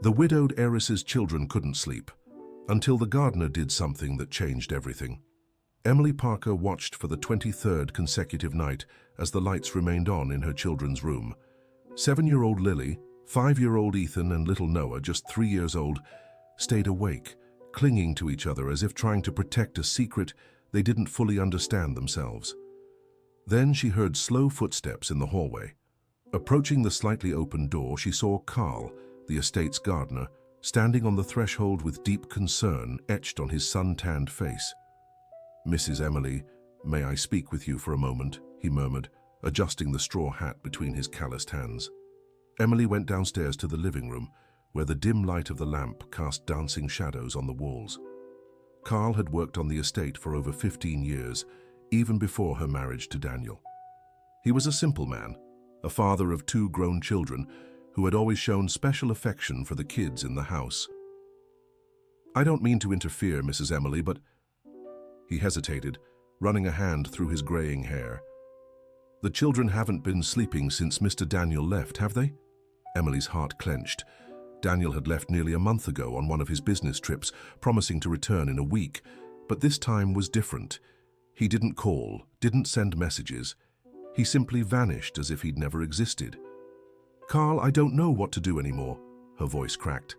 The widowed heiress's children couldn't sleep, until the gardener did something that changed everything. Emily Parker watched for the 23rd consecutive night as the lights remained on in her children's room. 7-year-old Lily, 5-year-old Ethan, and little Noah, just 3 years old, stayed awake, clinging to each other as if trying to protect a secret they didn't fully understand themselves. Then she heard slow footsteps in the hallway. Approaching the slightly open door, she saw Carl, the estate's gardener, standing on the threshold with deep concern etched on his sun-tanned face. "Mrs. Emily, may I speak with you for a moment?" he murmured, adjusting the straw hat between his calloused hands. Emily went downstairs to the living room, where the dim light of the lamp cast dancing shadows on the walls. Carl had worked on the estate for over 15 years, even before her marriage to Daniel. He was a simple man, a father of 2 grown children, who had always shown special affection for the kids in the house. "I don't mean to interfere, Mrs. Emily, but—" He hesitated, running a hand through his graying hair. "The children haven't been sleeping since Mr. Daniel left, have they?" Emily's heart clenched. Daniel had left nearly a month ago on one of his business trips, promising to return in a week, but this time was different. He didn't call, didn't send messages. He simply vanished as if he'd never existed. "Carl, I don't know what to do anymore," her voice cracked.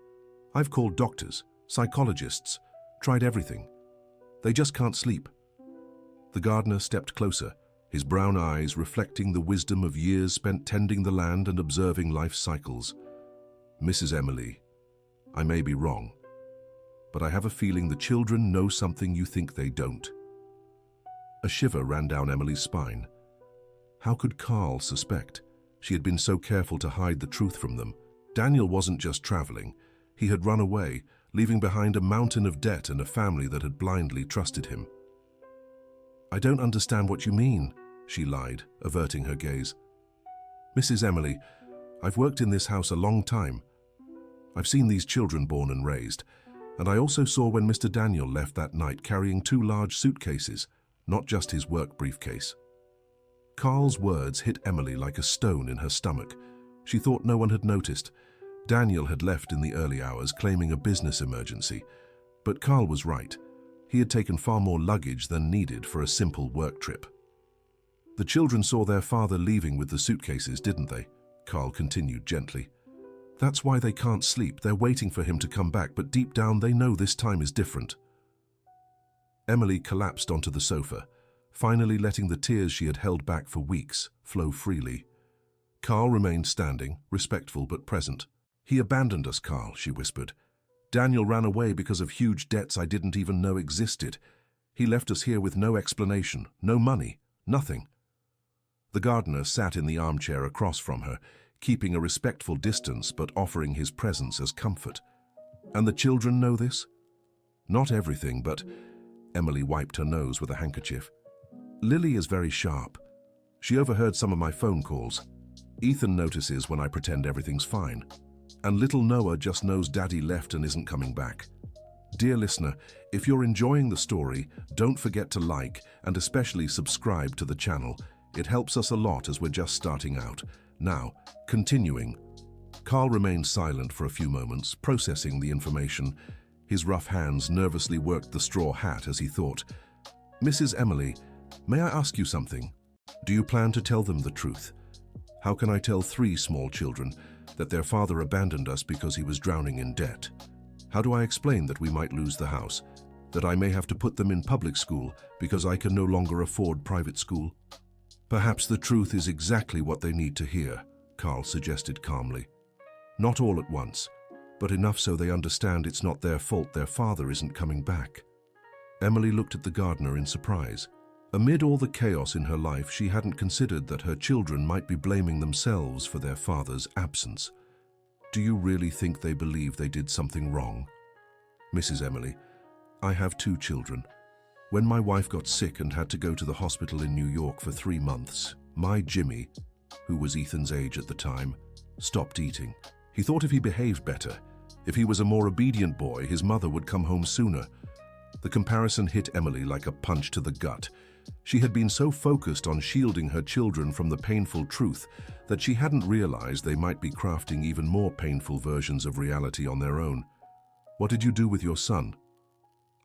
"I've called doctors, psychologists, tried everything. They just can't sleep." The gardener stepped closer, his brown eyes reflecting the wisdom of years spent tending the land and observing life's cycles. "Mrs. Emily, I may be wrong, but I have a feeling the children know something you think they don't." A shiver ran down Emily's spine. How could Carl suspect? She had been so careful to hide the truth from them. Daniel wasn't just traveling. He had run away, leaving behind a mountain of debt and a family that had blindly trusted him. "I don't understand what you mean," she lied, averting her gaze. "Mrs. Emily, I've worked in this house a long time. I've seen these children born and raised, and I also saw when Mr. Daniel left that night carrying 2 large suitcases, not just his work briefcase." Carl's words hit Emily like a stone in her stomach. She thought no one had noticed. Daniel had left in the early hours, claiming a business emergency. But Carl was right. He had taken far more luggage than needed for a simple work trip. "The children saw their father leaving with the suitcases, didn't they?" Carl continued gently. "That's why they can't sleep. They're waiting for him to come back, but deep down they know this time is different." Emily collapsed onto the sofa, finally letting the tears she had held back for weeks flow freely. Carl remained standing, respectful but present. "He abandoned us, Carl," she whispered. "Daniel ran away because of huge debts I didn't even know existed. He left us here with no explanation, no money, nothing." The gardener sat in the armchair across from her, keeping a respectful distance but offering his presence as comfort. "And the children know this?" "Not everything, but—" Emily wiped her nose with a handkerchief. "Lily is very sharp. She overheard some of my phone calls. Ethan notices when I pretend everything's fine. And little Noah just knows Daddy left and isn't coming back." Dear listener, if you're enjoying the story, don't forget to like and especially subscribe to the channel. It helps us a lot as we're just starting out. Now, continuing. Carl remained silent for a few moments, processing the information. His rough hands nervously worked the straw hat as he thought. "Mrs. Emily, may I ask you something? Do you plan to tell them the truth? How can I tell 3 small children that their father abandoned us because he was drowning in debt? How do I explain that we might lose the house, that I may have to put them in public school because I can no longer afford private school?" "Perhaps the truth is exactly what they need to hear," Carl suggested calmly. "Not all at once, but enough so they understand it's not their fault their father isn't coming back." Emily looked at the gardener in surprise. Amid all the chaos in her life, she hadn't considered that her children might be blaming themselves for their father's absence. "Do you really think they believe they did something wrong?" "Mrs. Emily, I have 2 children. When my wife got sick and had to go to the hospital in New York for 3 months, my Jimmy, who was Ethan's age at the time, stopped eating. He thought if he behaved better, if he was a more obedient boy, his mother would come home sooner." The comparison hit Emily like a punch to the gut. She had been so focused on shielding her children from the painful truth that she hadn't realized they might be crafting even more painful versions of reality on their own. "What did you do with your son?"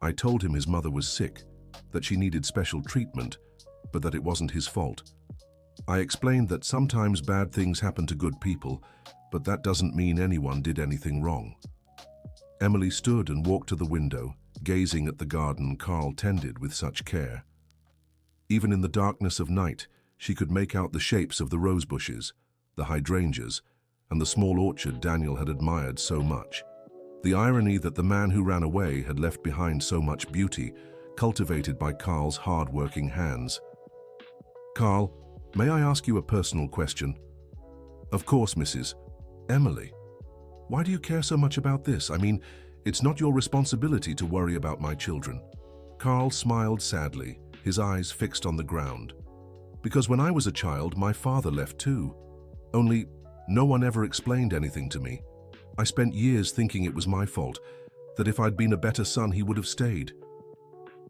"I told him his mother was sick, that she needed special treatment, but that it wasn't his fault. I explained that sometimes bad things happen to good people, but that doesn't mean anyone did anything wrong." Emily stood and walked to the window, gazing at the garden Carl tended with such care. Even in the darkness of night, she could make out the shapes of the rose bushes, the hydrangeas, and the small orchard Daniel had admired so much. The irony that the man who ran away had left behind so much beauty, cultivated by Carl's hard-working hands. "Carl, may I ask you a personal question?" "Of course, Mrs. Emily. Why do you care so much about this? I mean, it's not your responsibility to worry about my children." Carl smiled sadly, his eyes fixed on the ground. "Because when I was a child, my father left too. Only, no one ever explained anything to me. I spent years thinking it was my fault, that if I'd been a better son, he would have stayed."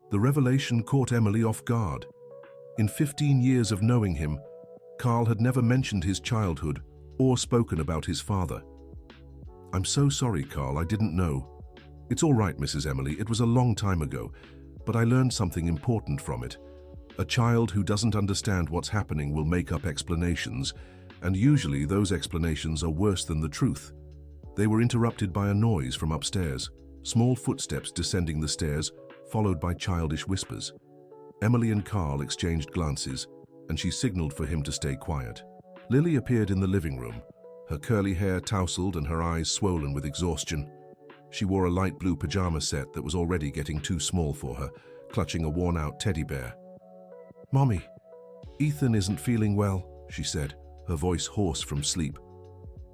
The revelation caught Emily off guard. In 15 years of knowing him, Carl had never mentioned his childhood or spoken about his father. "I'm so sorry, Carl, I didn't know." "It's all right, Mrs. Emily, it was a long time ago, but I learned something important from it. A child who doesn't understand what's happening will make up explanations, and usually those explanations are worse than the truth." They were interrupted by a noise from upstairs, small footsteps descending the stairs, followed by childish whispers. Emily and Carl exchanged glances, and she signaled for him to stay quiet. Lily appeared in the living room, her curly hair tousled and her eyes swollen with exhaustion. She wore a light blue pajama set that was already getting too small for her, clutching a worn-out teddy bear. "Mommy, Ethan isn't feeling well," she said, her voice hoarse from sleep.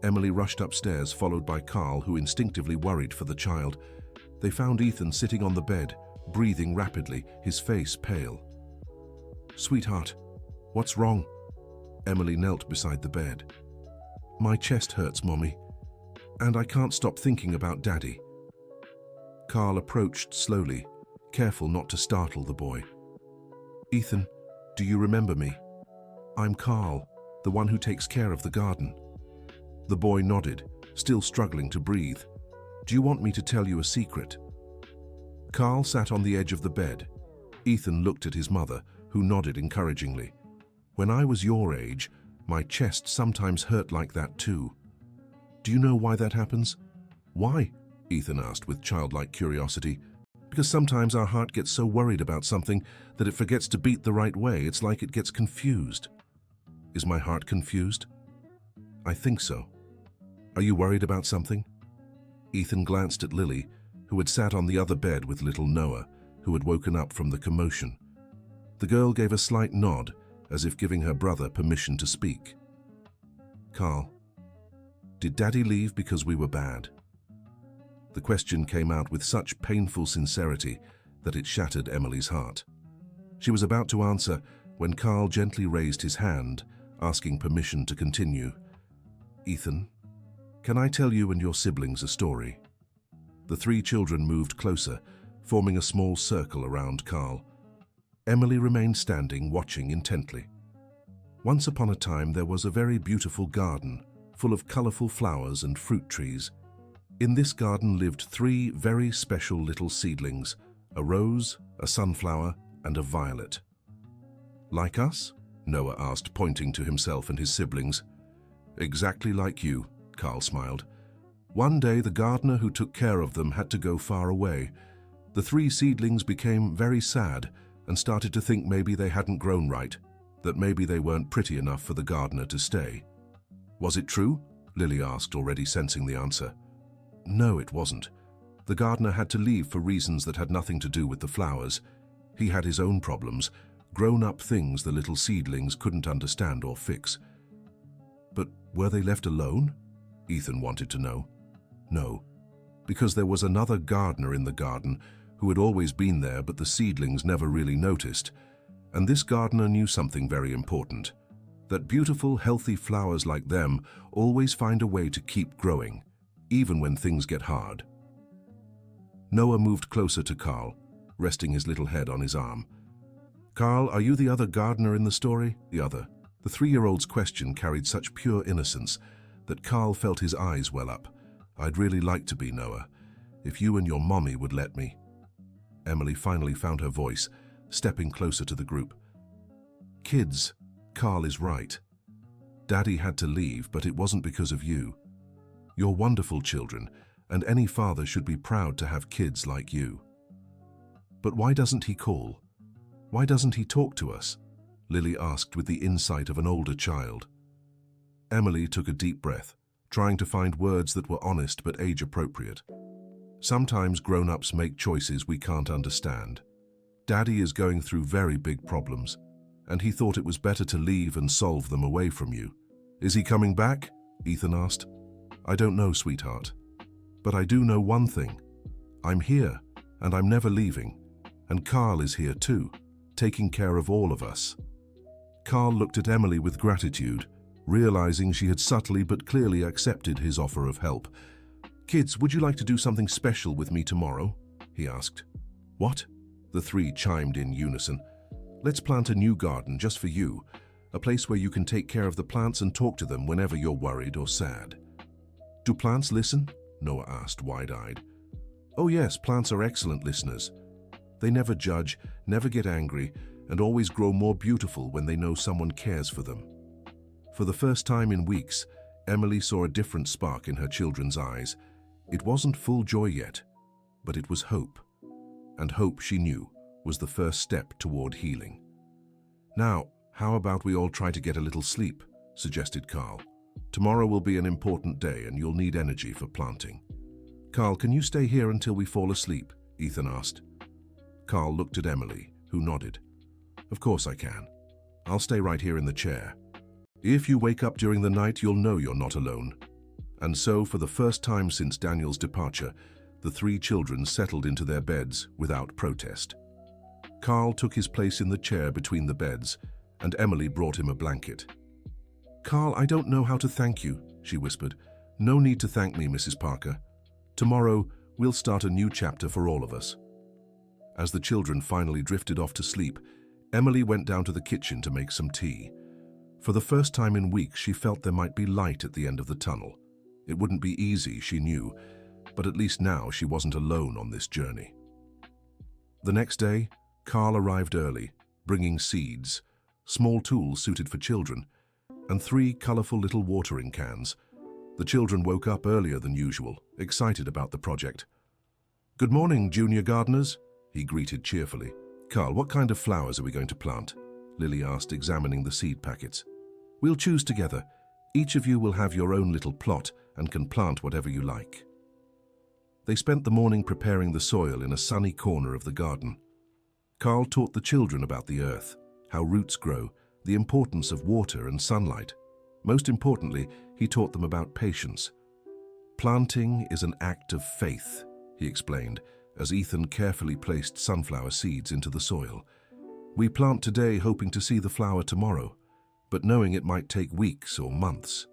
Emily rushed upstairs, followed by Carl, who instinctively worried for the child. They found Ethan sitting on the bed, breathing rapidly, his face pale. "Sweetheart, what's wrong?" Emily knelt beside the bed. "My chest hurts, Mommy, and I can't stop thinking about Daddy." Carl approached slowly, careful not to startle the boy. "Ethan, do you remember me? I'm Carl, the one who takes care of the garden." The boy nodded, still struggling to breathe. "Do you want me to tell you a secret?" Carl sat on the edge of the bed. Ethan looked at his mother, who nodded encouragingly. "When I was your age, my chest sometimes hurt like that too. Do you know why that happens?" "Why?" Ethan asked with childlike curiosity. "Because sometimes our heart gets so worried about something that it forgets to beat the right way. It's like it gets confused." "Is my heart confused?" "I think so. Are you worried about something?" Ethan glanced at Lily, who had sat on the other bed with little Noah, who had woken up from the commotion. The girl gave a slight nod, as if giving her brother permission to speak. "Carl, did Daddy leave because we were bad?" The question came out with such painful sincerity that it shattered Emily's heart. She was about to answer when Carl gently raised his hand, asking permission to continue. "Ethan, can I tell you and your siblings a story?" The three children moved closer, forming a small circle around Carl. Emily remained standing, watching intently. "Once upon a time there was a very beautiful garden, full of colorful flowers and fruit trees. In this garden lived three very special little seedlings, a rose, a sunflower, and a violet." "Like us?" Noah asked, pointing to himself and his siblings. "Exactly like you," Carl smiled. "One day the gardener who took care of them had to go far away. The three seedlings became very sad and started to think maybe they hadn't grown right, that maybe they weren't pretty enough for the gardener to stay." "Was it true?" Lily asked, already sensing the answer. "No, it wasn't. The gardener had to leave for reasons that had nothing to do with the flowers. He had his own problems, grown-up things the little seedlings couldn't understand or fix." "But were they left alone?" Ethan wanted to know. "No, because there was another gardener in the garden who had always been there, but the seedlings never really noticed. And this gardener knew something very important, that beautiful, healthy flowers like them always find a way to keep growing, even when things get hard." Noah moved closer to Carl, resting his little head on his arm. Carl, are you the other gardener in the story? The other. The 3-year-old's question carried such pure innocence that Carl felt his eyes well up. I'd really like to be, Noah, if you and your mommy would let me. Emily finally found her voice, stepping closer to the group. Kids, Carl is right. Daddy had to leave, but it wasn't because of you. You're wonderful children, and any father should be proud to have kids like you. But why doesn't he call? Why doesn't he talk to us? Lily asked with the insight of an older child. Emily took a deep breath, trying to find words that were honest but age-appropriate. Sometimes grown-ups make choices we can't understand. Daddy is going through very big problems, and he thought it was better to leave and solve them away from you. Is he coming back? Ethan asked. I don't know, sweetheart. But I do know one thing. I'm here, and I'm never leaving. And Carl is here too, taking care of all of us. Carl looked at Emily with gratitude, realizing she had subtly but clearly accepted his offer of help. Kids, would you like to do something special with me tomorrow? He asked. What? The 3 chimed in unison. Let's plant a new garden just for you, a place where you can take care of the plants and talk to them whenever you're worried or sad. Do plants listen? Noah asked, wide-eyed. Oh yes, plants are excellent listeners. They never judge, never get angry, and always grow more beautiful when they know someone cares for them. For the first time in weeks, Emily saw a different spark in her children's eyes. It wasn't full joy yet, but it was hope. And hope, she knew, was the first step toward healing. Now, how about we all try to get a little sleep, suggested Carl. Tomorrow will be an important day and you'll need energy for planting. Carl, can you stay here until we fall asleep? Ethan asked. Carl looked at Emily, who nodded. Of course I can. I'll stay right here in the chair. If you wake up during the night, you'll know you're not alone. And so, for the first time since Daniel's departure, the 3 children settled into their beds without protest. Carl took his place in the chair between the beds, and Emily brought him a blanket. Carl, I don't know how to thank you, she whispered. No need to thank me, Mrs. Parker. Tomorrow, we'll start a new chapter for all of us. As the children finally drifted off to sleep, Emily went down to the kitchen to make some tea. For the first time in weeks, she felt there might be light at the end of the tunnel. It wouldn't be easy, she knew, but at least now she wasn't alone on this journey. The next day, Carl arrived early, bringing seeds, small tools suited for children, and 3 colorful little watering cans. The children woke up earlier than usual, excited about the project. Good morning, junior gardeners, he greeted cheerfully. Carl, what kind of flowers are we going to plant? Lily asked, examining the seed packets. We'll choose together. Each of you will have your own little plot and can plant whatever you like. They spent the morning preparing the soil in a sunny corner of the garden. Carl taught the children about the earth, how roots grow, the importance of water and sunlight. Most importantly, he taught them about patience. Planting is an act of faith, he explained, as Ethan carefully placed sunflower seeds into the soil. We plant today hoping to see the flower tomorrow, but knowing it might take weeks or months.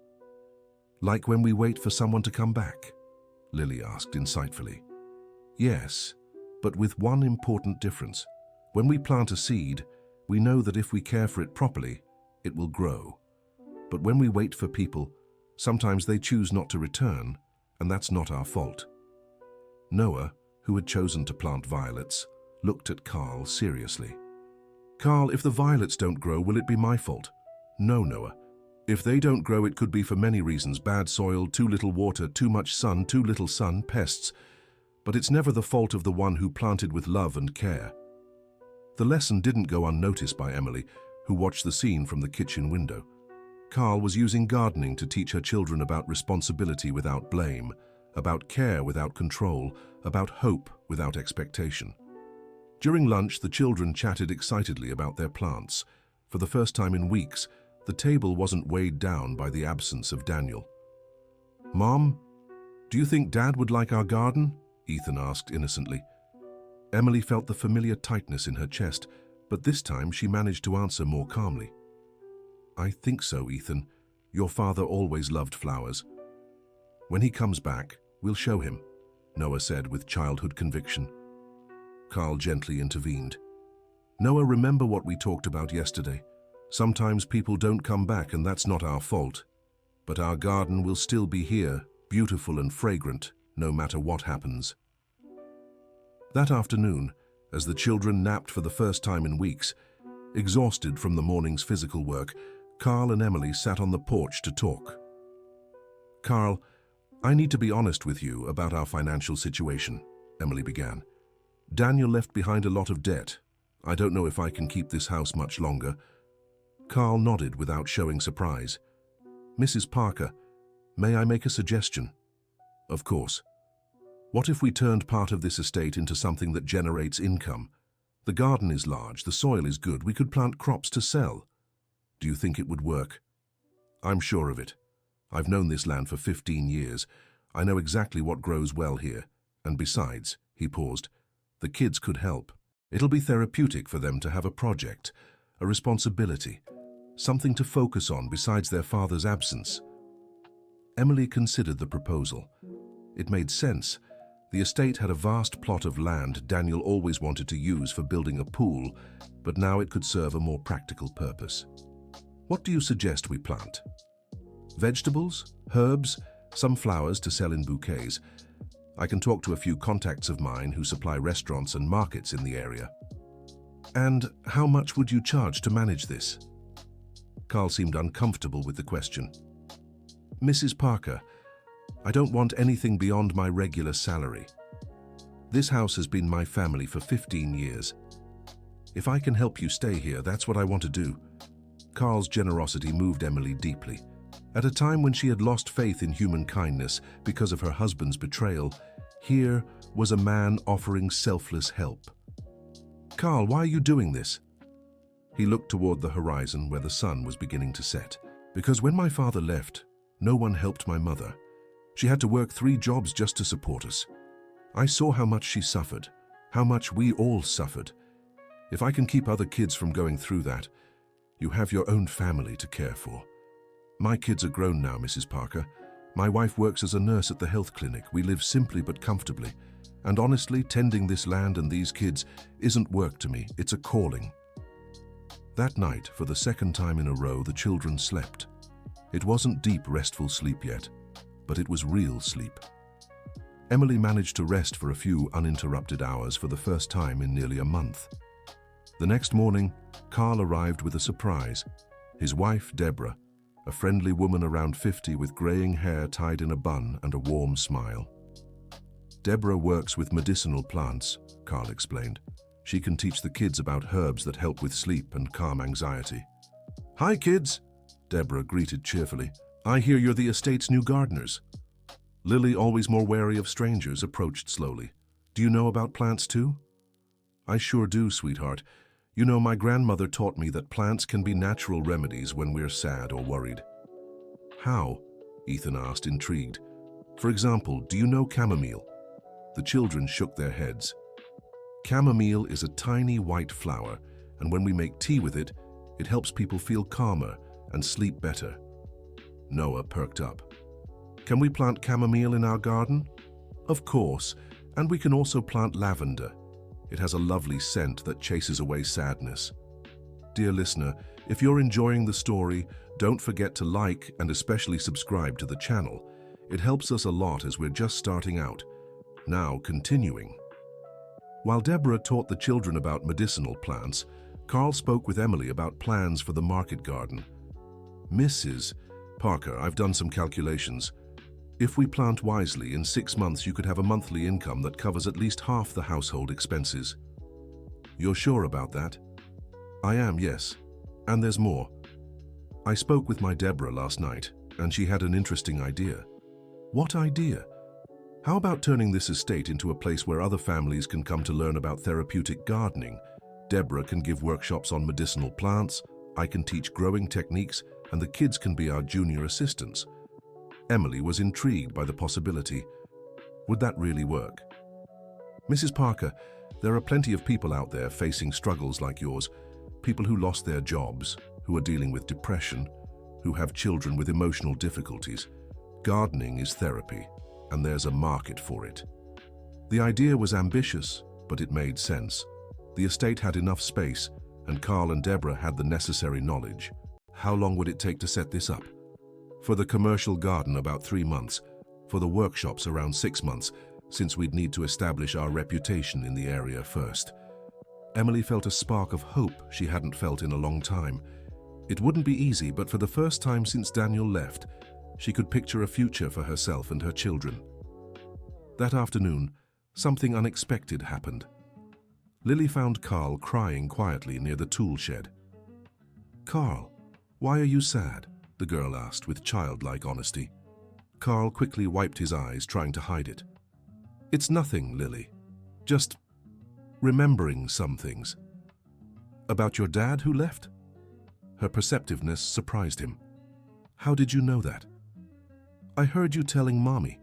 Like when we wait for someone to come back? Lily asked insightfully. Yes, but with one important difference. When we plant a seed, we know that if we care for it properly, it will grow. But when we wait for people, sometimes they choose not to return, and that's not our fault. Noah, who had chosen to plant violets, looked at Carl seriously. Carl, if the violets don't grow, will it be my fault? No, Noah. If they don't grow, it could be for many reasons: bad soil, too little water, too much sun, too little sun, pests. But it's never the fault of the one who planted with love and care. The lesson didn't go unnoticed by Emily, who watched the scene from the kitchen window. Carl was using gardening to teach her children about responsibility without blame, about care without control, about hope without expectation. During lunch, the children chatted excitedly about their plants. For the first time in weeks, the table wasn't weighed down by the absence of Daniel. Mom, do you think Dad would like our garden? Ethan asked innocently. Emily felt the familiar tightness in her chest, but this time she managed to answer more calmly. I think so, Ethan. Your father always loved flowers. When he comes back, we'll show him, Noah said with childhood conviction. Carl gently intervened. Noah, remember what we talked about yesterday? Sometimes people don't come back, and that's not our fault. But our garden will still be here, beautiful and fragrant, no matter what happens. That afternoon, as the children napped for the first time in weeks, exhausted from the morning's physical work, Carl and Emily sat on the porch to talk. "Carl, I need to be honest with you about our financial situation," Emily began. "Daniel left behind a lot of debt. I don't know if I can keep this house much longer." Carl nodded without showing surprise. "Mrs. Parker, may I make a suggestion?" "Of course. What if we turned part of this estate into something that generates income? The garden is large, the soil is good, we could plant crops to sell. Do you think it would work?" "I'm sure of it. I've known this land for 15 years. I know exactly what grows well here. And besides," he paused, "the kids could help. It'll be therapeutic for them to have a project, a responsibility, something to focus on besides their father's absence." Emily considered the proposal. It made sense. The estate had a vast plot of land Daniel always wanted to use for building a pool, but now it could serve a more practical purpose. "What do you suggest we plant? Vegetables, herbs, some flowers to sell in bouquets. I can talk to a few contacts of mine who supply restaurants and markets in the area." "And how much would you charge to manage this?" Carl seemed uncomfortable with the question. "Mrs. Parker, I don't want anything beyond my regular salary. This house has been my family for 15 years. If I can help you stay here, that's what I want to do." Carl's generosity moved Emily deeply. At a time when she had lost faith in human kindness because of her husband's betrayal, here was a man offering selfless help. "Carl, why are you doing this?" He looked toward the horizon where the sun was beginning to set. "Because when my father left, no one helped my mother. She had to work 3 jobs just to support us. I saw how much she suffered, how much we all suffered. If I can keep other kids from going through that, you have your own family to care for. My kids are grown now, Mrs. Parker. My wife works as a nurse at the health clinic. We live simply but comfortably. And honestly, tending this land and these kids isn't work to me, it's a calling." That night, for the second time in a row, the children slept. It wasn't deep, restful sleep yet, but it was real sleep. Emily managed to rest for a few uninterrupted hours for the first time in nearly a month. The next morning, Carl arrived with a surprise. His wife, Deborah, a friendly woman around 50 with graying hair tied in a bun and a warm smile. "Deborah works with medicinal plants," Carl explained. "She can teach the kids about herbs that help with sleep and calm anxiety." "Hi, kids," Deborah greeted cheerfully. "I hear you're the estate's new gardeners." Lily, always more wary of strangers, approached slowly. "Do you know about plants too?" "I sure do, sweetheart. You know, my grandmother taught me that plants can be natural remedies when we're sad or worried." "How?" Ethan asked, intrigued. "For example, do you know chamomile?" The children shook their heads. Chamomile is a tiny white flower, and when we make tea with it, it helps people feel calmer and sleep better. Noah perked up. "Can we plant chamomile in our garden?" "Of course, and we can also plant lavender. It has a lovely scent that chases away sadness." Dear listener, if you're enjoying the story, don't forget to like and especially subscribe to the channel. It helps us a lot as we're just starting out. Now, continuing. While Deborah taught the children about medicinal plants, Carl spoke with Emily about plans for the market garden. "Mrs. Parker, I've done some calculations. If we plant wisely, in 6 months you could have a monthly income that covers at least half the household expenses." "You're sure about that?" "I am, yes. And there's more. I spoke with my Deborah last night, and she had an interesting idea." "What idea?" "How about turning this estate into a place where other families can come to learn about therapeutic gardening? Deborah can give workshops on medicinal plants, I can teach growing techniques, and the kids can be our junior assistants." Emily was intrigued by the possibility. Would that really work? "Mrs. Parker, there are plenty of people out there facing struggles like yours. People who lost their jobs, who are dealing with depression, who have children with emotional difficulties. Gardening is therapy, and there's a market for it." The idea was ambitious, but it made sense. The estate had enough space, and Carl and Deborah had the necessary knowledge. How long would it take to set this up? For the commercial garden, about 3 months. For the workshops, around 6 months, since we'd need to establish our reputation in the area first. Emily felt a spark of hope she hadn't felt in a long time. It wouldn't be easy, but for the first time since Daniel left, she could picture a future for herself and her children. That afternoon, something unexpected happened. Lily found Carl crying quietly near the tool shed. "Carl, why are you sad?" the girl asked with childlike honesty. Carl quickly wiped his eyes, trying to hide it. "It's nothing, Lily. Just remembering some things." "About your dad who left?" Her perceptiveness surprised him. "How did you know that?" "I heard you telling Mommy.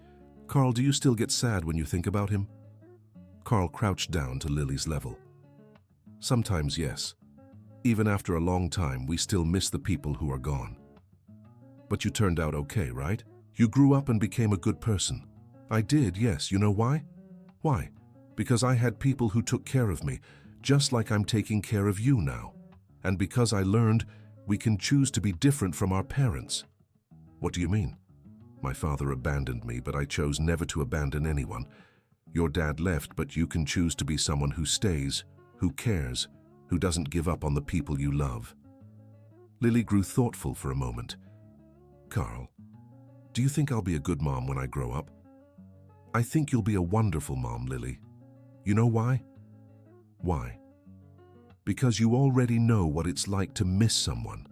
Carl, do you still get sad when you think about him?" Carl crouched down to Lily's level. "Sometimes, yes. Even after a long time, we still miss the people who are gone. But you turned out okay, right? You grew up and became a good person." "I did, yes. You know why?" "Why?" "Because I had people who took care of me, just like I'm taking care of you now. And because I learned we can choose to be different from our parents." "What do you mean?" "My father abandoned me, but I chose never to abandon anyone. Your dad left, but you can choose to be someone who stays, who cares, who doesn't give up on the people you love." Lily grew thoughtful for a moment. "Carl, do you think I'll be a good mom when I grow up?" "I think you'll be a wonderful mom, Lily. You know why?" "Why?" "Because you already know what it's like to miss someone.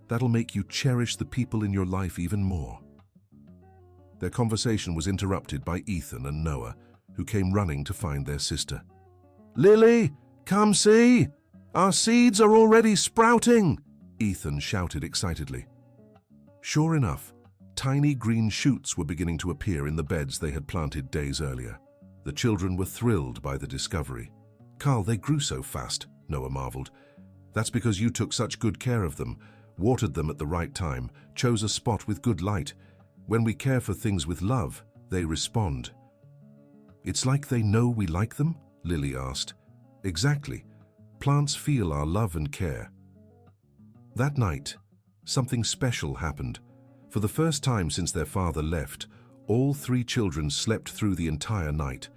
That'll make you cherish the people in your life even more." Their conversation was interrupted by Ethan and Noah, who came running to find their sister. "Lily, come see! Our seeds are already sprouting!" Ethan shouted excitedly. Sure enough, tiny green shoots were beginning to appear in the beds they had planted days earlier. The children were thrilled by the discovery. "Carl, they grew so fast," Noah marveled. "That's because you took such good care of them, watered them at the right time, chose a spot with good light. When we care for things with love, they respond." "It's like they know we like them?" Lily asked. "Exactly. Plants feel our love and care." That night, something special happened. For the first time since their father left, all 3 children slept through the entire night.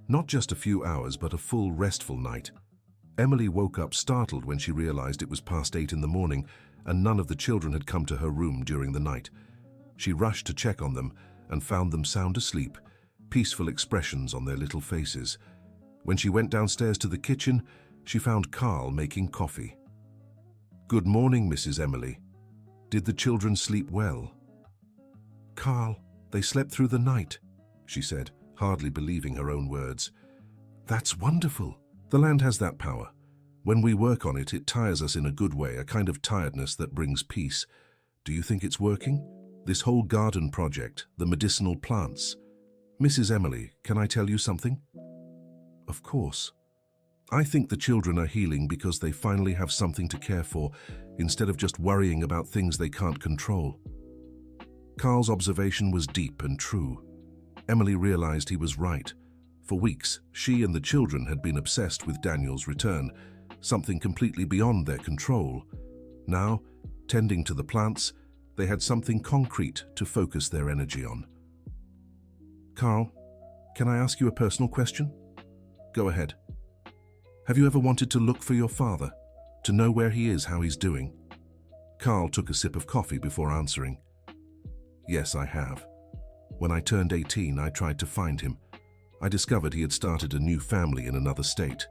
Not just a few hours, but a full, restful night. Emily woke up startled when she realized it was past 8 in the morning and none of the children had come to her room during the night. She rushed to check on them and found them sound asleep, peaceful expressions on their little faces. When she went downstairs to the kitchen, she found Carl making coffee. "Good morning, Mrs. Emily. Did the children sleep well?" "Carl, they slept through the night," she said, hardly believing her own words. "That's wonderful. The land has that power. When we work on it, it tires us in a good way, a kind of tiredness that brings peace. Do you think it's working? This whole garden project, the medicinal plants. Mrs. Emily, can I tell you something?" "Of course." "I think the children are healing because they finally have something to care for, instead of just worrying about things they can't control." Carl's observation was deep and true. Emily realized he was right. For weeks, she and the children had been obsessed with Daniel's return, something completely beyond their control. Now, tending to the plants, they had something concrete to focus their energy on. "Carl, can I ask you a personal question?" "Go ahead." "Have you ever wanted to look for your father, to know where he is, how he's doing?" Carl took a sip of coffee before answering. "Yes, I have. When I turned 18, I tried to find him. I discovered he had started a new family in another state."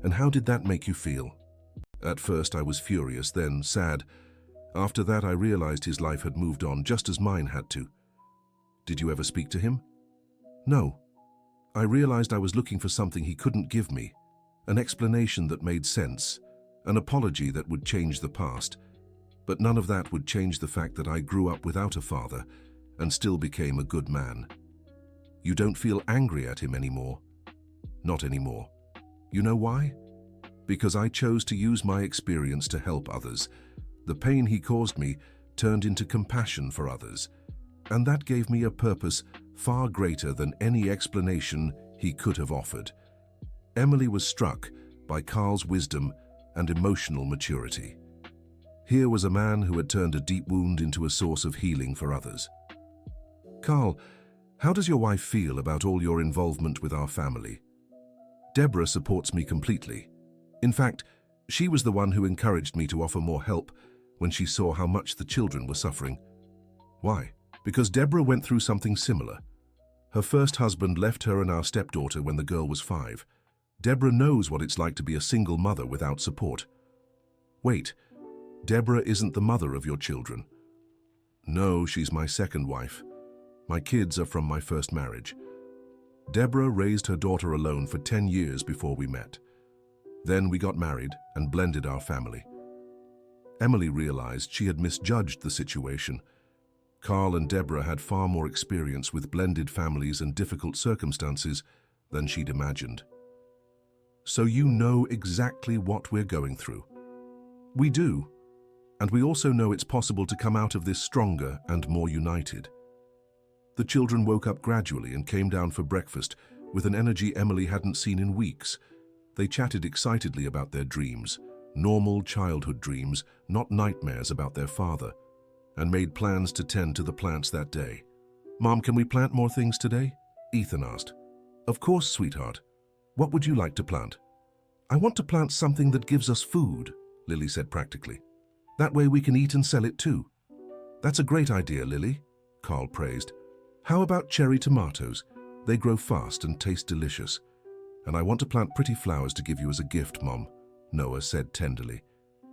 "And how did that make you feel?" "At first I was furious, then sad. After that I realized his life had moved on just as mine had to." "Did you ever speak to him?" "No. I realized I was looking for something he couldn't give me, an explanation that made sense, an apology that would change the past. But none of that would change the fact that I grew up without a father and still became a good man." "You don't feel angry at him anymore?" "Not anymore. You know why? Because I chose to use my experience to help others. The pain he caused me turned into compassion for others, and that gave me a purpose far greater than any explanation he could have offered." Emily was struck by Carl's wisdom and emotional maturity. Here was a man who had turned a deep wound into a source of healing for others. Carl, how does your wife feel about all your involvement with our family? Deborah supports me completely. In fact, she was the one who encouraged me to offer more help when she saw how much the children were suffering. Why? Because Deborah went through something similar. Her first husband left her and our stepdaughter when the girl was 5. Deborah knows what it's like to be a single mother without support. Wait, Deborah isn't the mother of your children. No, she's my second wife. My kids are from my first marriage. Deborah raised her daughter alone for 10 years before we met. Then we got married and blended our family. Emily realized she had misjudged the situation. Carl and Deborah had far more experience with blended families and difficult circumstances than she'd imagined. So you know exactly what we're going through. We do, and we also know it's possible to come out of this stronger and more united. The children woke up gradually and came down for breakfast with an energy Emily hadn't seen in weeks. They chatted excitedly about their dreams, normal childhood dreams, not nightmares about their father, and made plans to tend to the plants that day. Mom, can we plant more things today? Ethan asked. Of course, sweetheart. What would you like to plant? I want to plant something that gives us food, Lily said practically. That way we can eat and sell it too. That's a great idea, Lily, Carl praised. How about cherry tomatoes? They grow fast and taste delicious. And I want to plant pretty flowers to give you as a gift, Mom, Noah said tenderly.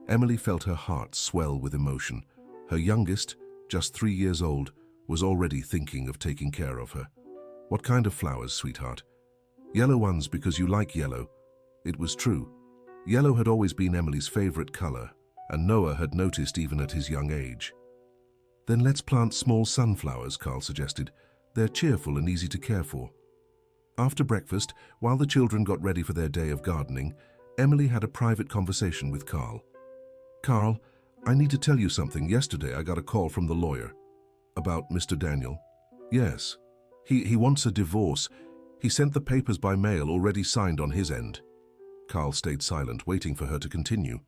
Emily felt her heart swell with emotion. Her youngest, just 3 years old, was already thinking of taking care of her. What kind of flowers, sweetheart? Yellow ones because you like yellow. It was true. Yellow had always been Emily's favorite color, and Noah had noticed even at his young age. Then let's plant small sunflowers, Carl suggested. They're cheerful and easy to care for. After breakfast, while the children got ready for their day of gardening, Emily had a private conversation with Carl. Carl, I need to tell you something. Yesterday I got a call from the lawyer. About Mr. Daniel? Yes. He wants a divorce. He sent the papers by mail already signed on his end. Carl stayed silent, waiting for her to continue.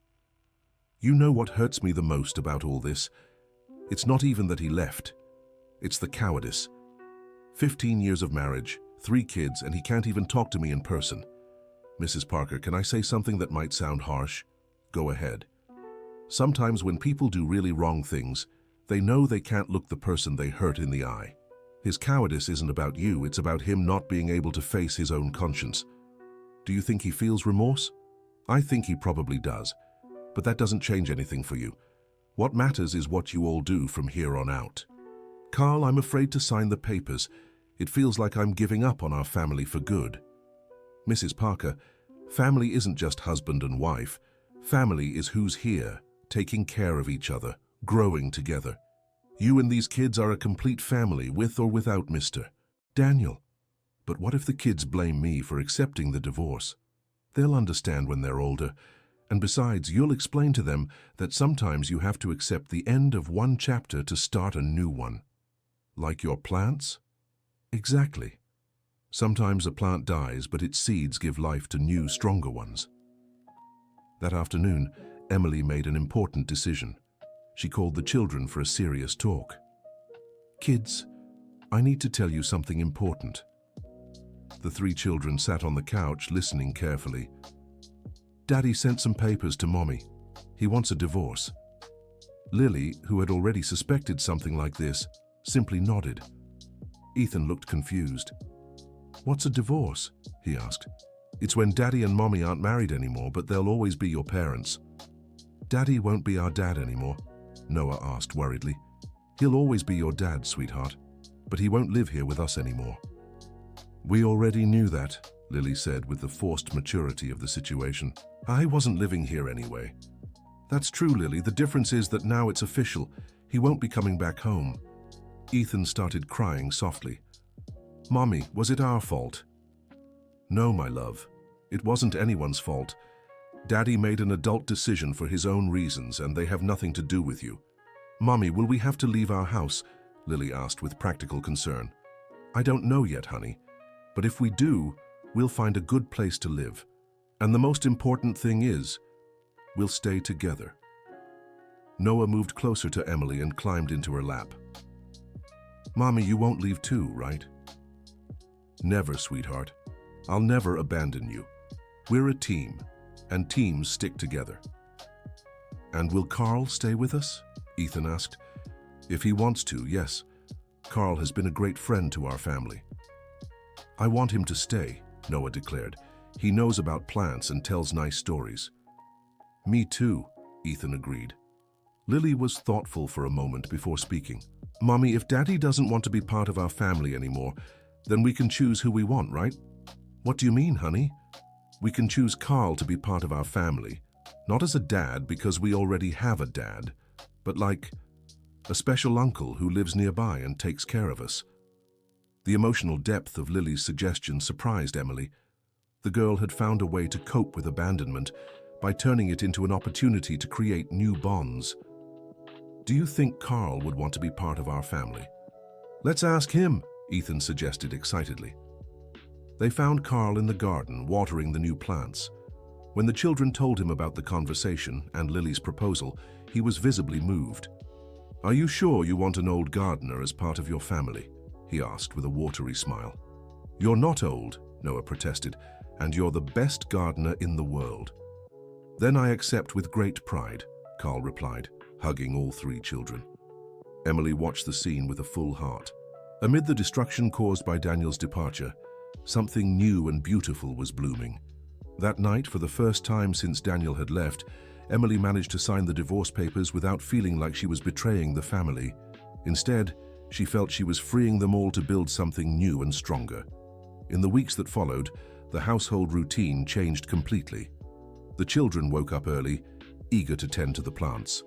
You know what hurts me the most about all this? It's not even that he left. It's the cowardice. 15 years of marriage, 3 kids, and he can't even talk to me in person. Mrs. Parker, can I say something that might sound harsh? Go ahead. Sometimes when people do really wrong things, they know they can't look the person they hurt in the eye. His cowardice isn't about you, it's about him not being able to face his own conscience. Do you think he feels remorse? I think he probably does, but that doesn't change anything for you. What matters is what you all do from here on out. Carl, I'm afraid to sign the papers. It feels like I'm giving up on our family for good. Mrs. Parker, family isn't just husband and wife. Family is who's here, taking care of each other, growing together. You and these kids are a complete family, with or without Mr. Daniel. But what if the kids blame me for accepting the divorce? They'll understand when they're older. And besides, you'll explain to them that sometimes you have to accept the end of one chapter to start a new one. Like your plants? Exactly. Sometimes a plant dies, but its seeds give life to new, stronger ones. That afternoon, Emily made an important decision. She called the children for a serious talk. Kids, I need to tell you something important. The 3 children sat on the couch, listening carefully. Daddy sent some papers to Mommy. He wants a divorce. Lily, who had already suspected something like this, simply nodded. Ethan looked confused. What's a divorce? He asked. It's when Daddy and Mommy aren't married anymore, but they'll always be your parents. Daddy won't be our dad anymore, Noah asked worriedly. He'll always be your dad, sweetheart, but he won't live here with us anymore. We already knew that, Lily said with the forced maturity of the situation. I wasn't living here anyway. That's true, Lily. The difference is that now it's official. He won't be coming back home. Ethan started crying softly. Mommy, was it our fault? No, my love. It wasn't anyone's fault. Daddy made an adult decision for his own reasons, and they have nothing to do with you. Mommy, will we have to leave our house? Lily asked with practical concern. I don't know yet, honey. But if we do, we'll find a good place to live. And the most important thing is, we'll stay together. Noah moved closer to Emily and climbed into her lap. Mommy, you won't leave too, right? Never, sweetheart. I'll never abandon you. We're a team, and teams stick together. And will Carl stay with us? Ethan asked. If he wants to, yes. Carl has been a great friend to our family. I want him to stay, Noah declared. He knows about plants and tells nice stories. Me too, Ethan agreed. Lily was thoughtful for a moment before speaking. Mommy, if Daddy doesn't want to be part of our family anymore, then we can choose who we want, right? What do you mean, honey? We can choose Carl to be part of our family, not as a dad because we already have a dad, but like a special uncle who lives nearby and takes care of us. The emotional depth of Lily's suggestion surprised Emily. The girl had found a way to cope with abandonment by turning it into an opportunity to create new bonds. Do you think Carl would want to be part of our family? Let's ask him, Ethan suggested excitedly. They found Carl in the garden, watering the new plants. When the children told him about the conversation and Lily's proposal, he was visibly moved. Are you sure you want an old gardener as part of your family? He asked with a watery smile. You're not old, Noah protested, and you're the best gardener in the world. Then I accept with great pride, Carl replied, hugging all three children. Emily watched the scene with a full heart. Amid the destruction caused by Daniel's departure, something new and beautiful was blooming. That night, for the first time since Daniel had left, Emily managed to sign the divorce papers without feeling like she was betraying the family. Instead, she felt she was freeing them all to build something new and stronger. In the weeks that followed, the household routine changed completely. The children woke up early, eager to tend to the plants.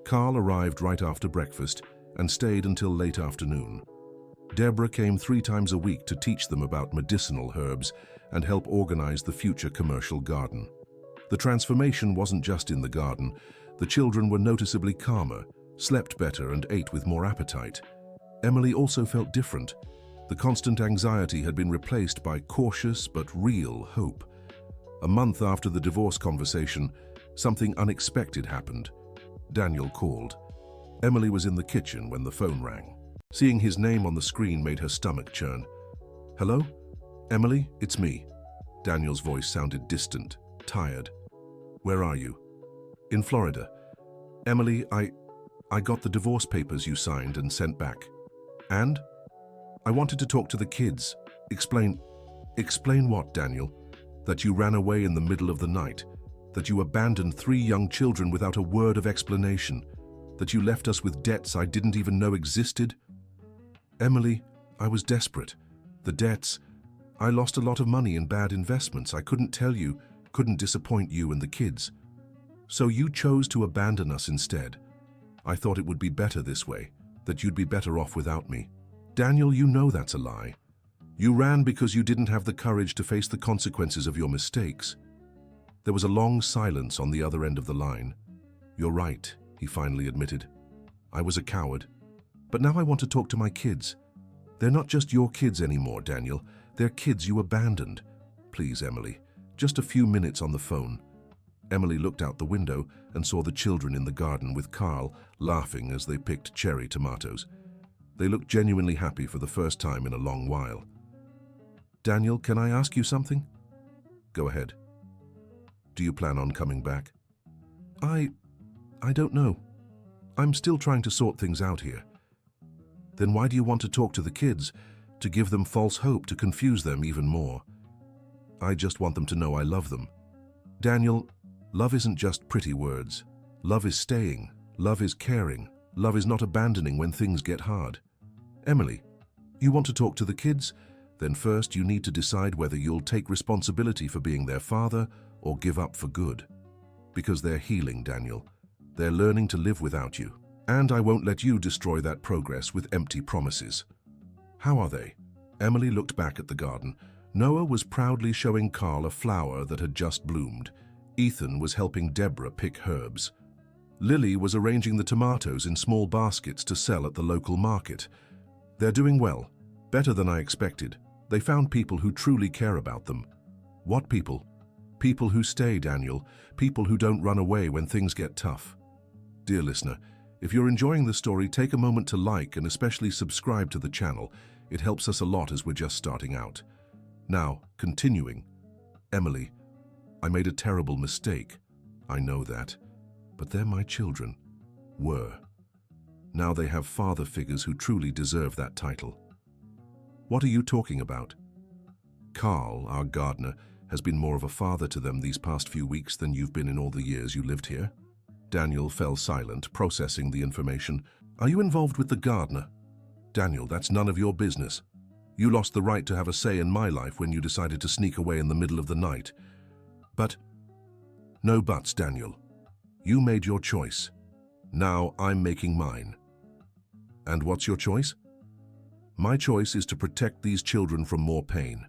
Carl arrived right after breakfast and stayed until late afternoon. Deborah came 3 times a week to teach them about medicinal herbs and help organize the future commercial garden. The transformation wasn't just in the garden. The children were noticeably calmer, slept better, and ate with more appetite. Emily also felt different. The constant anxiety had been replaced by cautious but real hope. A month after the divorce conversation, something unexpected happened. Daniel called. Emily was in the kitchen when the phone rang. Seeing his name on the screen made her stomach churn. Hello? Emily, it's me. Daniel's voice sounded distant, tired. Where are you? In Florida. Emily, I got the divorce papers you signed and sent back. And? I wanted to talk to the kids. Explain what, Daniel? That you ran away in the middle of the night. That you abandoned 3 young children without a word of explanation. That you left us with debts I didn't even know existed. Emily, I was desperate. The debts. I lost a lot of money in bad investments. I couldn't tell you, couldn't disappoint you and the kids. So you chose to abandon us instead. I thought it would be better this way, that you'd be better off without me. Daniel, you know that's a lie. You ran because you didn't have the courage to face the consequences of your mistakes. There was a long silence on the other end of the line. You're right, he finally admitted. I was a coward. But now I want to talk to my kids. They're not just your kids anymore, Daniel. They're kids you abandoned. Please, Emily, just a few minutes on the phone. Emily looked out the window and saw the children in the garden with Carl laughing as they picked cherry tomatoes. They looked genuinely happy for the first time in a long while. Daniel, can I ask you something? Go ahead. Do you plan on coming back? I don't know. I'm still trying to sort things out here. Then why do you want to talk to the kids? To give them false hope, to confuse them even more? I just want them to know I love them. Daniel, love isn't just pretty words. Love is staying. Love is caring. Love is not abandoning when things get hard. Emily, you want to talk to the kids? Then first you need to decide whether you'll take responsibility for being their father or give up for good. Because they're healing, Daniel. They're learning to live without you. And I won't let you destroy that progress with empty promises. How are they? Emily looked back at the garden. Noah was proudly showing Carl a flower that had just bloomed. Ethan was helping Deborah pick herbs. Lily was arranging the tomatoes in small baskets to sell at the local market. They're doing well, better than I expected. They found people who truly care about them. What people? People who stay, Daniel. People who don't run away when things get tough. Dear listener, if you're enjoying the story, take a moment to like and especially subscribe to the channel. It helps us a lot as we're just starting out. Now, continuing. Emily, I made a terrible mistake. I know that. But they're my children. Were. Now they have father figures who truly deserve that title. What are you talking about? Carl, our gardener, has been more of a father to them these past few weeks than you've been in all the years you lived here. Daniel fell silent, processing the information. Are you involved with the gardener? Daniel, that's none of your business. You lost the right to have a say in my life when you decided to sneak away in the middle of the night. But, no buts, Daniel. You made your choice. Now I'm making mine. And what's your choice? My choice is to protect these children from more pain.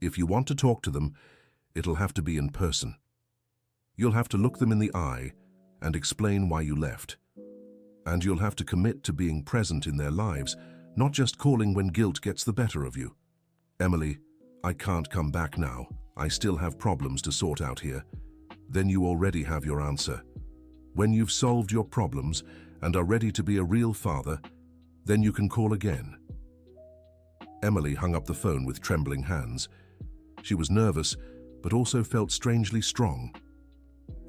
If you want to talk to them, it'll have to be in person. You'll have to look them in the eye and explain why you left. And you'll have to commit to being present in their lives, not just calling when guilt gets the better of you. Emily, I can't come back now. I still have problems to sort out here. Then you already have your answer. When you've solved your problems and are ready to be a real father, then you can call again. Emily hung up the phone with trembling hands. She was nervous, but also felt strangely strong.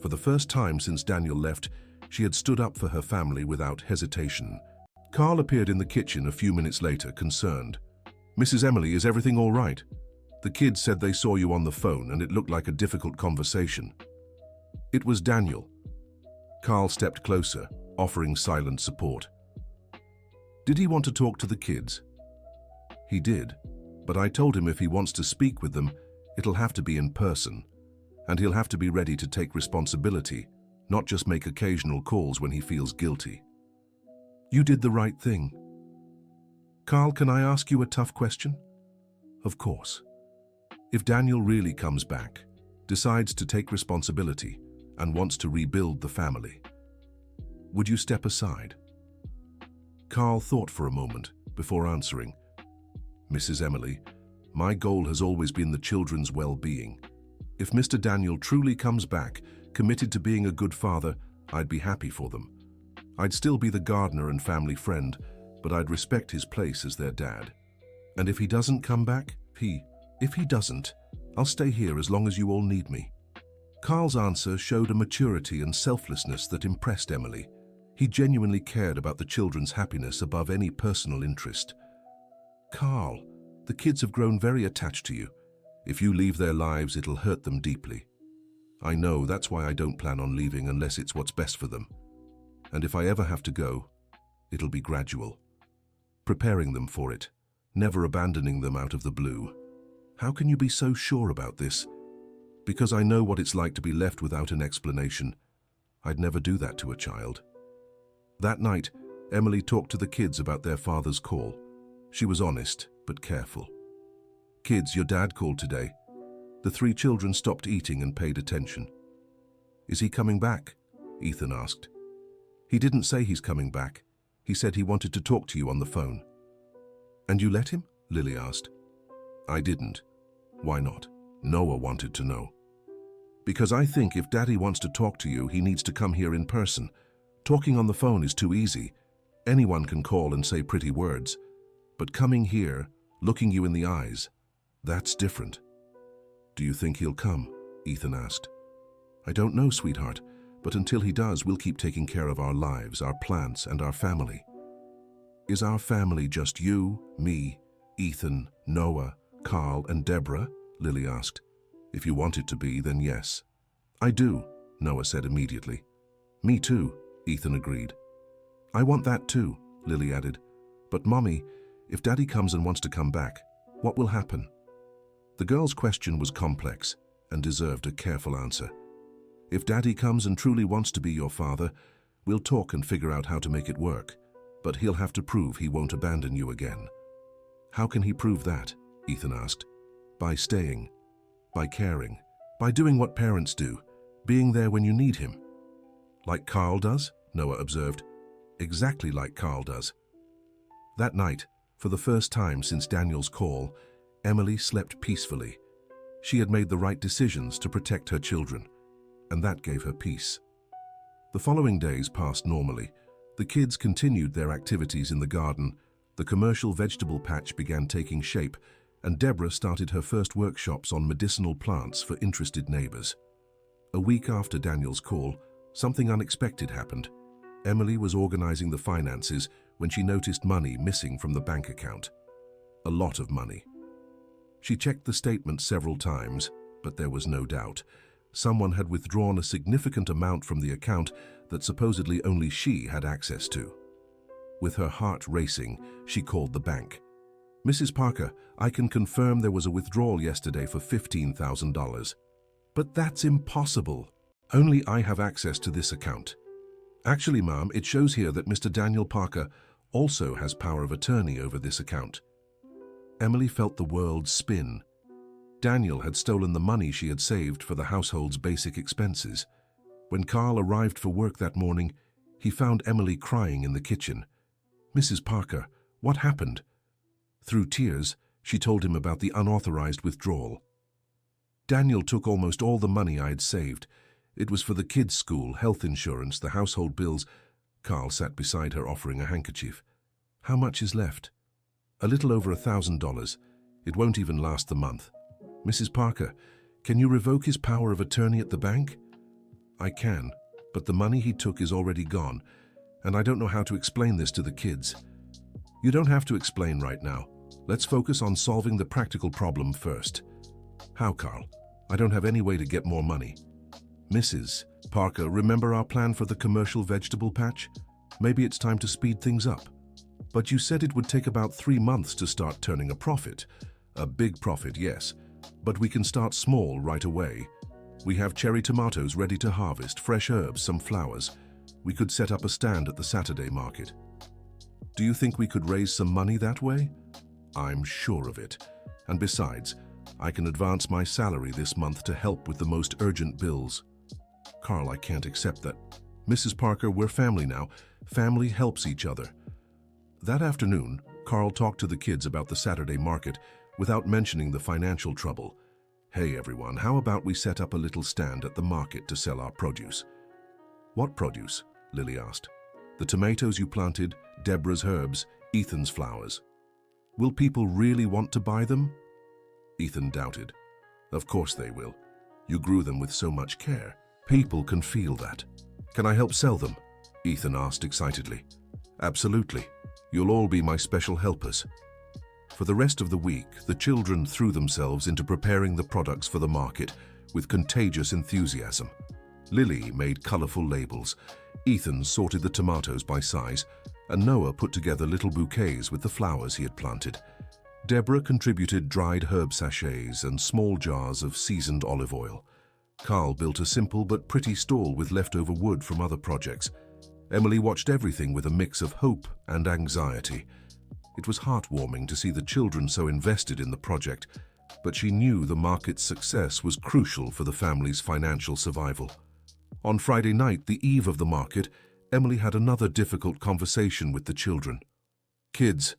For the first time since Daniel left, she had stood up for her family without hesitation. Carl appeared in the kitchen a few minutes later, concerned. Mrs. Emily, is everything all right? The kids said they saw you on the phone and it looked like a difficult conversation. It was Daniel. Carl stepped closer, offering silent support. Did he want to talk to the kids? He did, but I told him if he wants to speak with them, it'll have to be in person, and he'll have to be ready to take responsibility, not just make occasional calls when he feels guilty. You did the right thing. Carl, can I ask you a tough question? Of course. If Daniel really comes back, decides to take responsibility, and wants to rebuild the family, would you step aside? Carl thought for a moment before answering. Mrs. Emily, my goal has always been the children's well-being. If Mr. Daniel truly comes back, committed to being a good father, I'd be happy for them. I'd still be the gardener and family friend, but I'd respect his place as their dad. And if he doesn't come back, if he doesn't, I'll stay here as long as you all need me. Carl's answer showed a maturity and selflessness that impressed Emily. He genuinely cared about the children's happiness above any personal interest. Carl, the kids have grown very attached to you. If you leave their lives, it'll hurt them deeply. I know, that's why I don't plan on leaving unless it's what's best for them. And if I ever have to go, it'll be gradual. Preparing them for it, never abandoning them out of the blue. How can you be so sure about this? Because I know what it's like to be left without an explanation. I'd never do that to a child. That night, Emily talked to the kids about their father's call. She was honest, but careful. Kids, your dad called today. The 3 children stopped eating and paid attention. Is he coming back? Ethan asked. He didn't say he's coming back. He said he wanted to talk to you on the phone. And you let him? Lily asked. I didn't. Why not? Noah wanted to know. Because I think if Daddy wants to talk to you, he needs to come here in person. Talking on the phone is too easy. Anyone can call and say pretty words. But coming here, looking you in the eyes, that's different. Do you think he'll come? Ethan asked. I don't know, sweetheart, but until he does, we'll keep taking care of our lives, our plants, and our family. Is our family just you, me, Ethan, Noah, Carl, and Deborah? Lily asked. If you want it to be, then yes. I do, Noah said immediately. Me too, Ethan agreed. I want that too, Lily added. But Mommy, if Daddy comes and wants to come back, what will happen? The girl's question was complex and deserved a careful answer. If Daddy comes and truly wants to be your father, we'll talk and figure out how to make it work. But he'll have to prove he won't abandon you again. How can he prove that? Ethan asked. By staying, by caring, by doing what parents do, being there when you need him. Like Carl does? Noah observed. Exactly like Carl does. That night, for the first time since Daniel's call, Emily slept peacefully. She had made the right decisions to protect her children, and that gave her peace. The following days passed normally. The kids continued their activities in the garden, the commercial vegetable patch began taking shape, and Deborah started her first workshops on medicinal plants for interested neighbors. A week after Daniel's call, something unexpected happened. Emily was organizing the finances when she noticed money missing from the bank account. A lot of money. She checked the statement several times, but there was no doubt. Someone had withdrawn a significant amount from the account that supposedly only she had access to. With her heart racing, she called the bank. "Mrs. Parker, I can confirm there was a withdrawal yesterday for $15,000. But that's impossible. Only I have access to this account." "Actually, ma'am, it shows here that Mr. Daniel Parker also has power of attorney over this account." Emily felt the world spin. Daniel had stolen the money she had saved for the household's basic expenses. When Carl arrived for work that morning, he found Emily crying in the kitchen. "Mrs. Parker, what happened?" Through tears, she told him about the unauthorized withdrawal. "Daniel took almost all the money I had saved. It was for the kids' school, health insurance, the household bills." Carl sat beside her offering a handkerchief. "How much is left?" "A little over $1,000. It won't even last the month." "Mrs. Parker, can you revoke his power of attorney at the bank?" "I can, but the money he took is already gone, and I don't know how to explain this to the kids." "You don't have to explain right now. Let's focus on solving the practical problem first." "How, Carl? I don't have any way to get more money." "Mrs. Parker, remember our plan for the commercial vegetable patch? Maybe it's time to speed things up." "But you said it would take about 3 months to start turning a profit." "A big profit, yes. But we can start small right away. We have cherry tomatoes ready to harvest, fresh herbs, some flowers. We could set up a stand at the Saturday market." "Do you think we could raise some money that way?" "I'm sure of it. And besides, I can advance my salary this month to help with the most urgent bills." "Carl, I can't accept that." "Mrs. Parker, we're family now. Family helps each other." That afternoon, Carl talked to the kids about the Saturday market without mentioning the financial trouble. "Hey everyone, how about we set up a little stand at the market to sell our produce?" "What produce?" Lily asked. "The tomatoes you planted, Deborah's herbs, Ethan's flowers." "Will people really want to buy them?" Ethan doubted. "Of course they will. You grew them with so much care. People can feel that." "Can I help sell them?" Ethan asked excitedly. "Absolutely. You'll all be my special helpers." For the rest of the week, the children threw themselves into preparing the products for the market with contagious enthusiasm. Lily made colorful labels, Ethan sorted the tomatoes by size, and Noah put together little bouquets with the flowers he had planted. Deborah contributed dried herb sachets and small jars of seasoned olive oil. Carl built a simple but pretty stall with leftover wood from other projects. Emily watched everything with a mix of hope and anxiety. It was heartwarming to see the children so invested in the project, but she knew the market's success was crucial for the family's financial survival. On Friday night, the eve of the market, Emily had another difficult conversation with the children. "Kids,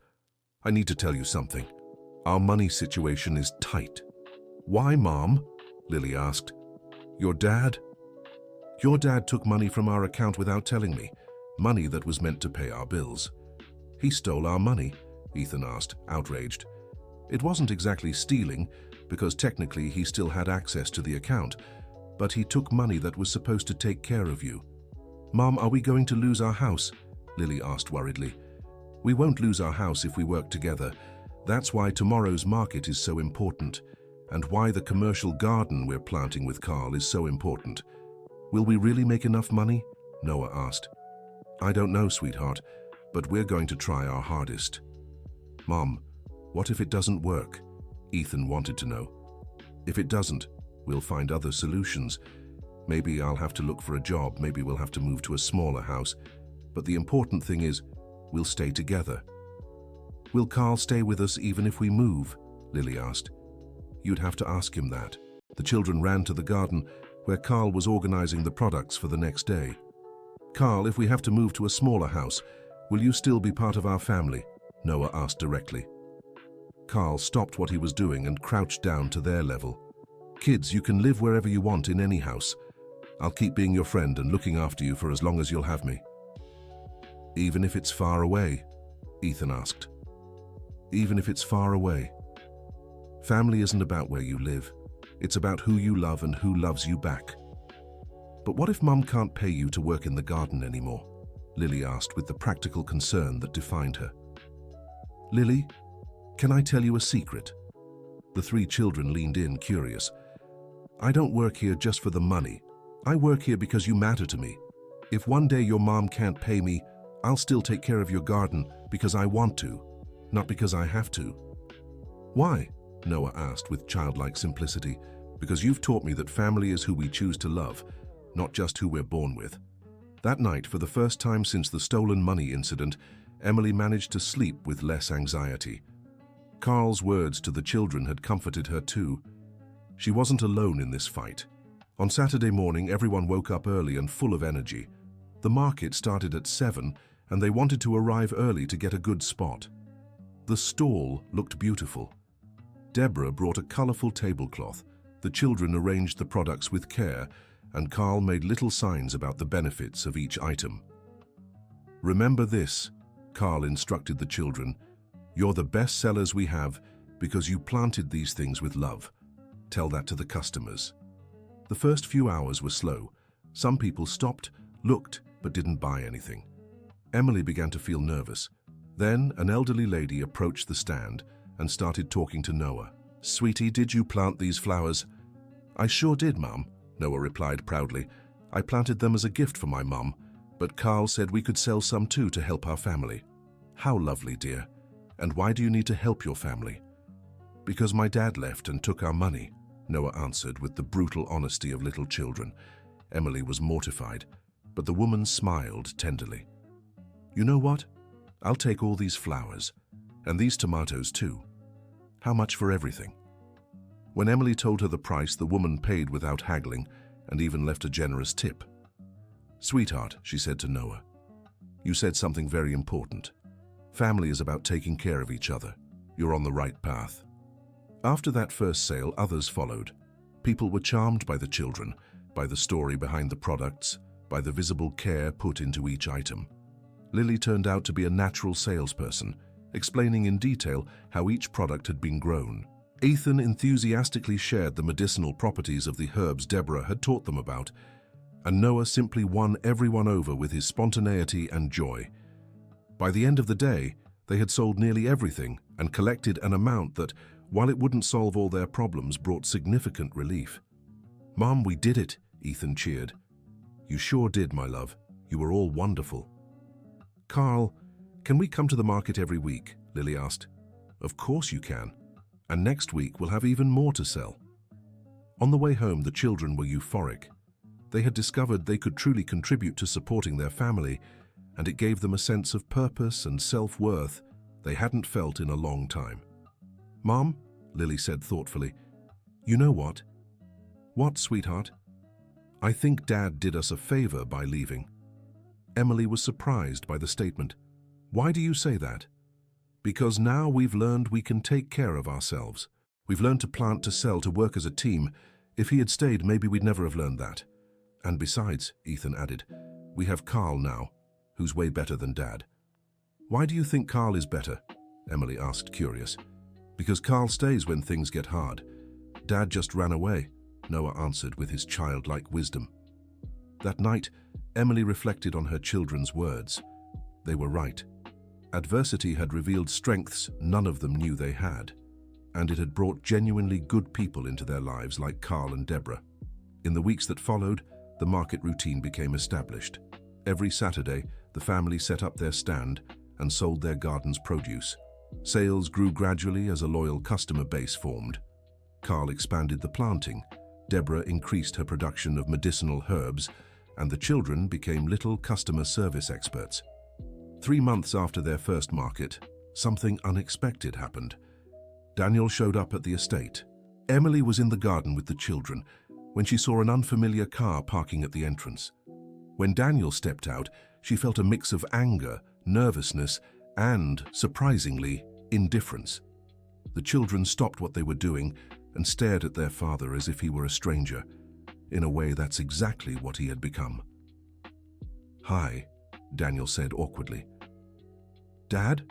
I need to tell you something. Our money situation is tight." "Why, Mom?" Lily asked. "Your dad took money from our account without telling me, money that was meant to pay our bills." "He stole our money?" Ethan asked, outraged. "It wasn't exactly stealing, because technically he still had access to the account, but he took money that was supposed to take care of you." "Mom, are we going to lose our house?" Lily asked worriedly. "We won't lose our house if we work together. That's why tomorrow's market is so important, and why the commercial garden we're planting with Carl is so important." "Will we really make enough money?" Noah asked. "I don't know, sweetheart, but we're going to try our hardest." "Mom, what if it doesn't work?" Ethan wanted to know. "If it doesn't, we'll find other solutions. Maybe I'll have to look for a job, maybe we'll have to move to a smaller house. But the important thing is, we'll stay together." "Will Carl stay with us even if we move?" Lily asked. "You'd have to ask him that." The children ran to the garden, where Carl was organizing the products for the next day. "Carl, if we have to move to a smaller house, will you still be part of our family?" Noah asked directly. Carl stopped what he was doing and crouched down to their level. Kids, you can live wherever you want in any house. I'll keep being your friend and looking after you for as long as you'll have me." "Even if it's far away?" Ethan asked. "Even if it's far away. Family isn't about where you live. It's about who you love and who loves you back." "But what if Mum can't pay you to work in the garden anymore?" Lily asked with the practical concern that defined her. "Lily, can I tell you a secret?" The three children leaned in, curious. "I don't work here just for the money. I work here because you matter to me. If one day your mom can't pay me, I'll still take care of your garden because I want to, not because I have to." "Why?" Noah asked with childlike simplicity. "Because you've taught me that family is who we choose to love, not just who we're born with." That night, for the first time since the stolen money incident, Emily managed to sleep with less anxiety. Carl's words to the children had comforted her too. She wasn't alone in this fight. On Saturday morning, everyone woke up early and full of energy. The market started at 7, and they wanted to arrive early to get a good spot. The stall looked beautiful. Deborah brought a colorful tablecloth. The children arranged the products with care, and Carl made little signs about the benefits of each item. "Remember this," Carl instructed the children. "You're the best sellers we have because you planted these things with love. Tell that to the customers." The first few hours were slow. Some people stopped, looked, but didn't buy anything. Emily began to feel nervous. Then an elderly lady approached the stand and started talking to Noah. "Sweetie, did you plant these flowers?" "I sure did, Mum," Noah replied proudly. "I planted them as a gift for my mum, but Carl said we could sell some too to help our family." "How lovely, dear. And why do you need to help your family?" "Because my dad left and took our money," Noah answered with the brutal honesty of little children. Emily was mortified, but the woman smiled tenderly. "You know what? I'll take all these flowers, and these tomatoes too. How much for everything?" When Emily told her the price, the woman paid without haggling and even left a generous tip. "Sweetheart," she said to Noah, "you said something very important. Family is about taking care of each other. You're on the right path." After that first sale, others followed. People were charmed by the children, by the story behind the products, by the visible care put into each item. Lily turned out to be a natural salesperson, explaining in detail how each product had been grown. Ethan enthusiastically shared the medicinal properties of the herbs Deborah had taught them about, and Noah simply won everyone over with his spontaneity and joy. By the end of the day, they had sold nearly everything and collected an amount that, while it wouldn't solve all their problems, brought significant relief. "Mom, we did it," Ethan cheered. "You sure did, my love. You were all wonderful." "Carl, can we come to the market every week?" Lily asked. "Of course you can. And next week we'll have even more to sell." On the way home, the children were euphoric. They had discovered they could truly contribute to supporting their family, and it gave them a sense of purpose and self-worth they hadn't felt in a long time. "Mom," Lily said thoughtfully, "you know what?" "What, sweetheart?" "I think Dad did us a favor by leaving." Emily was surprised by the statement. "Why do you say that?" "Because now we've learned we can take care of ourselves. We've learned to plant, to sell, to work as a team. If he had stayed, maybe we'd never have learned that. And besides," Ethan added, "we have Carl now, who's way better than Dad." "Why do you think Carl is better?" Emily asked, curious. "Because Carl stays when things get hard. Dad just ran away," Noah answered with his childlike wisdom. That night, Emily reflected on her children's words. They were right. Adversity had revealed strengths none of them knew they had, and it had brought genuinely good people into their lives like Carl and Deborah. In the weeks that followed, the market routine became established. Every Saturday, the family set up their stand and sold their garden's produce. Sales grew gradually as a loyal customer base formed. Carl expanded the planting, Deborah increased her production of medicinal herbs, and the children became little customer service experts. 3 months after their first market, something unexpected happened. Daniel showed up at the estate. Emily was in the garden with the children when she saw an unfamiliar car parking at the entrance. When Daniel stepped out, she felt a mix of anger, nervousness, and, surprisingly, indifference. The children stopped what they were doing, and stared at their father as if he were a stranger. In a way, that's exactly what he had become. "Hi," Daniel said awkwardly. "Dad?"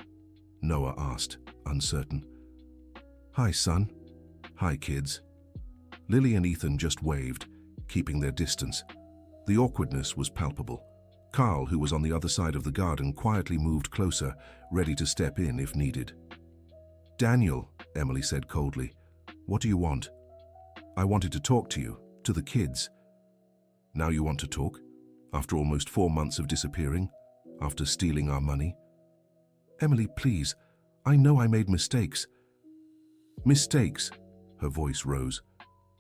Noah asked, uncertain. "Hi, son. Hi, kids." Lily and Ethan just waved, keeping their distance. The awkwardness was palpable. Carl, who was on the other side of the garden, quietly moved closer, ready to step in if needed. "Daniel," Emily said coldly, "what do you want?" "I wanted to talk to you, to the kids." "Now you want to talk? After almost 4 months of disappearing? After stealing our money?" "Emily, please. I know I made mistakes." "Mistakes?" Her voice rose.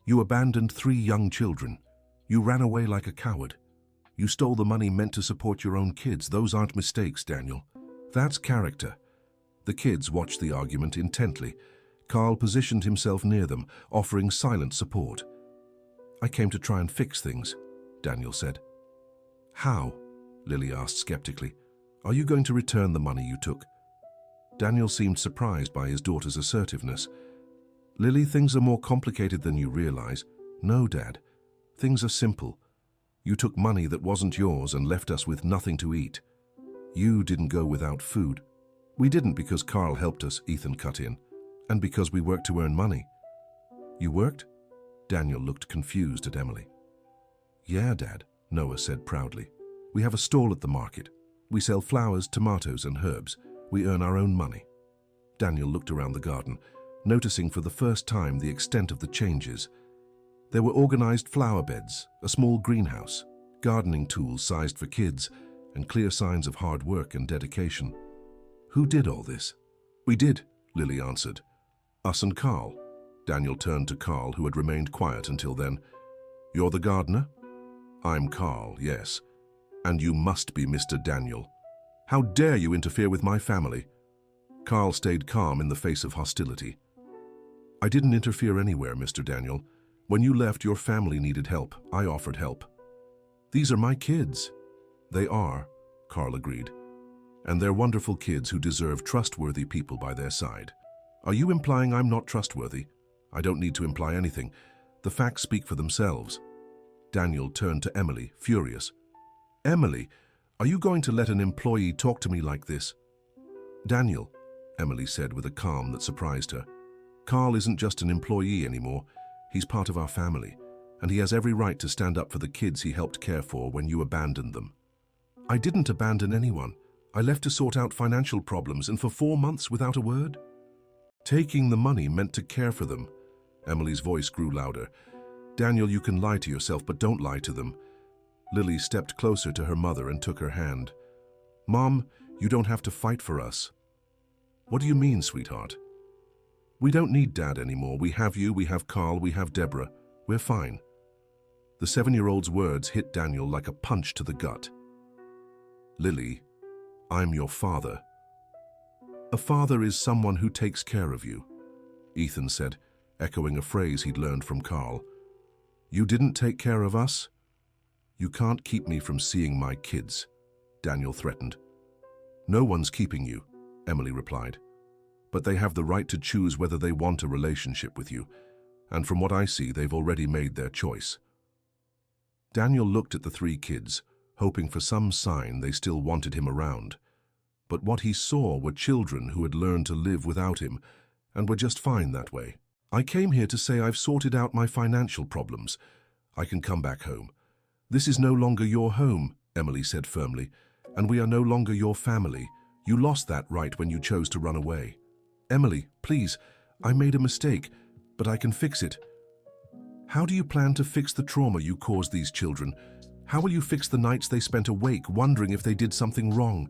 "You abandoned 3 young children. You ran away like a coward. You stole the money meant to support your own kids. Those aren't mistakes, Daniel. That's character." The kids watched the argument intently. Carl positioned himself near them, offering silent support. "I came to try and fix things," Daniel said. "How?" Lily asked skeptically. "Are you going to return the money you took?" Daniel seemed surprised by his daughter's assertiveness. "Lily, things are more complicated than you realize." "No, Dad. Things are simple. You took money that wasn't yours and left us with nothing to eat. You didn't go without food." "We didn't because Carl helped us," Ethan cut in, "and because we worked to earn money." "You worked?" Daniel looked confused at Emily. "Yeah, Dad," Noah said proudly. "We have a stall at the market. We sell flowers, tomatoes, and herbs. We earn our own money." Daniel looked around the garden, noticing for the first time the extent of the changes. There were organized flower beds, a small greenhouse, gardening tools sized for kids, and clear signs of hard work and dedication. "Who did all this?" "We did," Lily answered. "Us and Carl." Daniel turned to Carl, who had remained quiet until then. "You're the gardener?" "I'm Carl, yes. And you must be Mr. Daniel. How dare you interfere with my family?" Carl stayed calm in the face of hostility. "I didn't interfere anywhere, Mr. Daniel. When you left, your family needed help. I offered help." "These are my kids." "They are," Carl agreed. "And they're wonderful kids who deserve trustworthy people by their side." "Are you implying I'm not trustworthy?" "I don't need to imply anything. The facts speak for themselves." Daniel turned to Emily, furious. "Emily, are you going to let an employee talk to me like this?" "Daniel," Emily said with a calm that surprised her, "Carl isn't just an employee anymore. He's part of our family, and he has every right to stand up for the kids he helped care for when you abandoned them." "I didn't abandon anyone. I left to sort out financial problems, and for 4 months without a word?" "Taking the money meant to care for them." Emily's voice grew louder. "Daniel, you can lie to yourself, but don't lie to them." Lily stepped closer to her mother and took her hand. "Mom, you don't have to fight for us." "What do you mean, sweetheart?" "We don't need Dad anymore. We have you, we have Carl, we have Deborah. We're fine." The 7-year-old's words hit Daniel like a punch to the gut. "Lily, I'm your father." "A father is someone who takes care of you," Ethan said, echoing a phrase he'd learned from Carl. "You didn't take care of us?" "You can't keep me from seeing my kids," Daniel threatened. "No one's keeping you," Emily replied. "But they have the right to choose whether they want a relationship with you, and from what I see, they've already made their choice." Daniel looked at the 3 kids, hoping for some sign they still wanted him around. But what he saw were children who had learned to live without him, and were just fine that way. "I came here to say I've sorted out my financial problems. I can come back home." "This is no longer your home," Emily said firmly, "and we are no longer your family. You lost that right when you chose to run away." "Emily, please, I made a mistake, but I can fix it." "How do you plan to fix the trauma you caused these children? How will you fix the nights they spent awake, wondering if they did something wrong?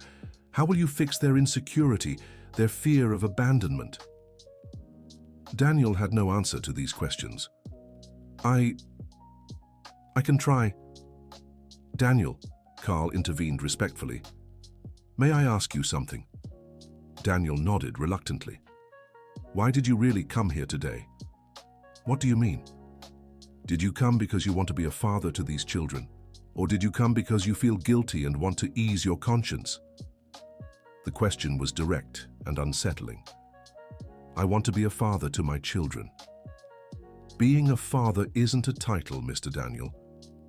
How will you fix their insecurity, their fear of abandonment?" Daniel had no answer to these questions. I can try." "Daniel," Carl intervened respectfully, "may I ask you something?" Daniel nodded reluctantly. "Why did you really come here today?" "What do you mean?" "Did you come because you want to be a father to these children? Or did you come because you feel guilty and want to ease your conscience?" The question was direct and unsettling. "I want to be a father to my children." Being a father isn't a title, Mr. Daniel.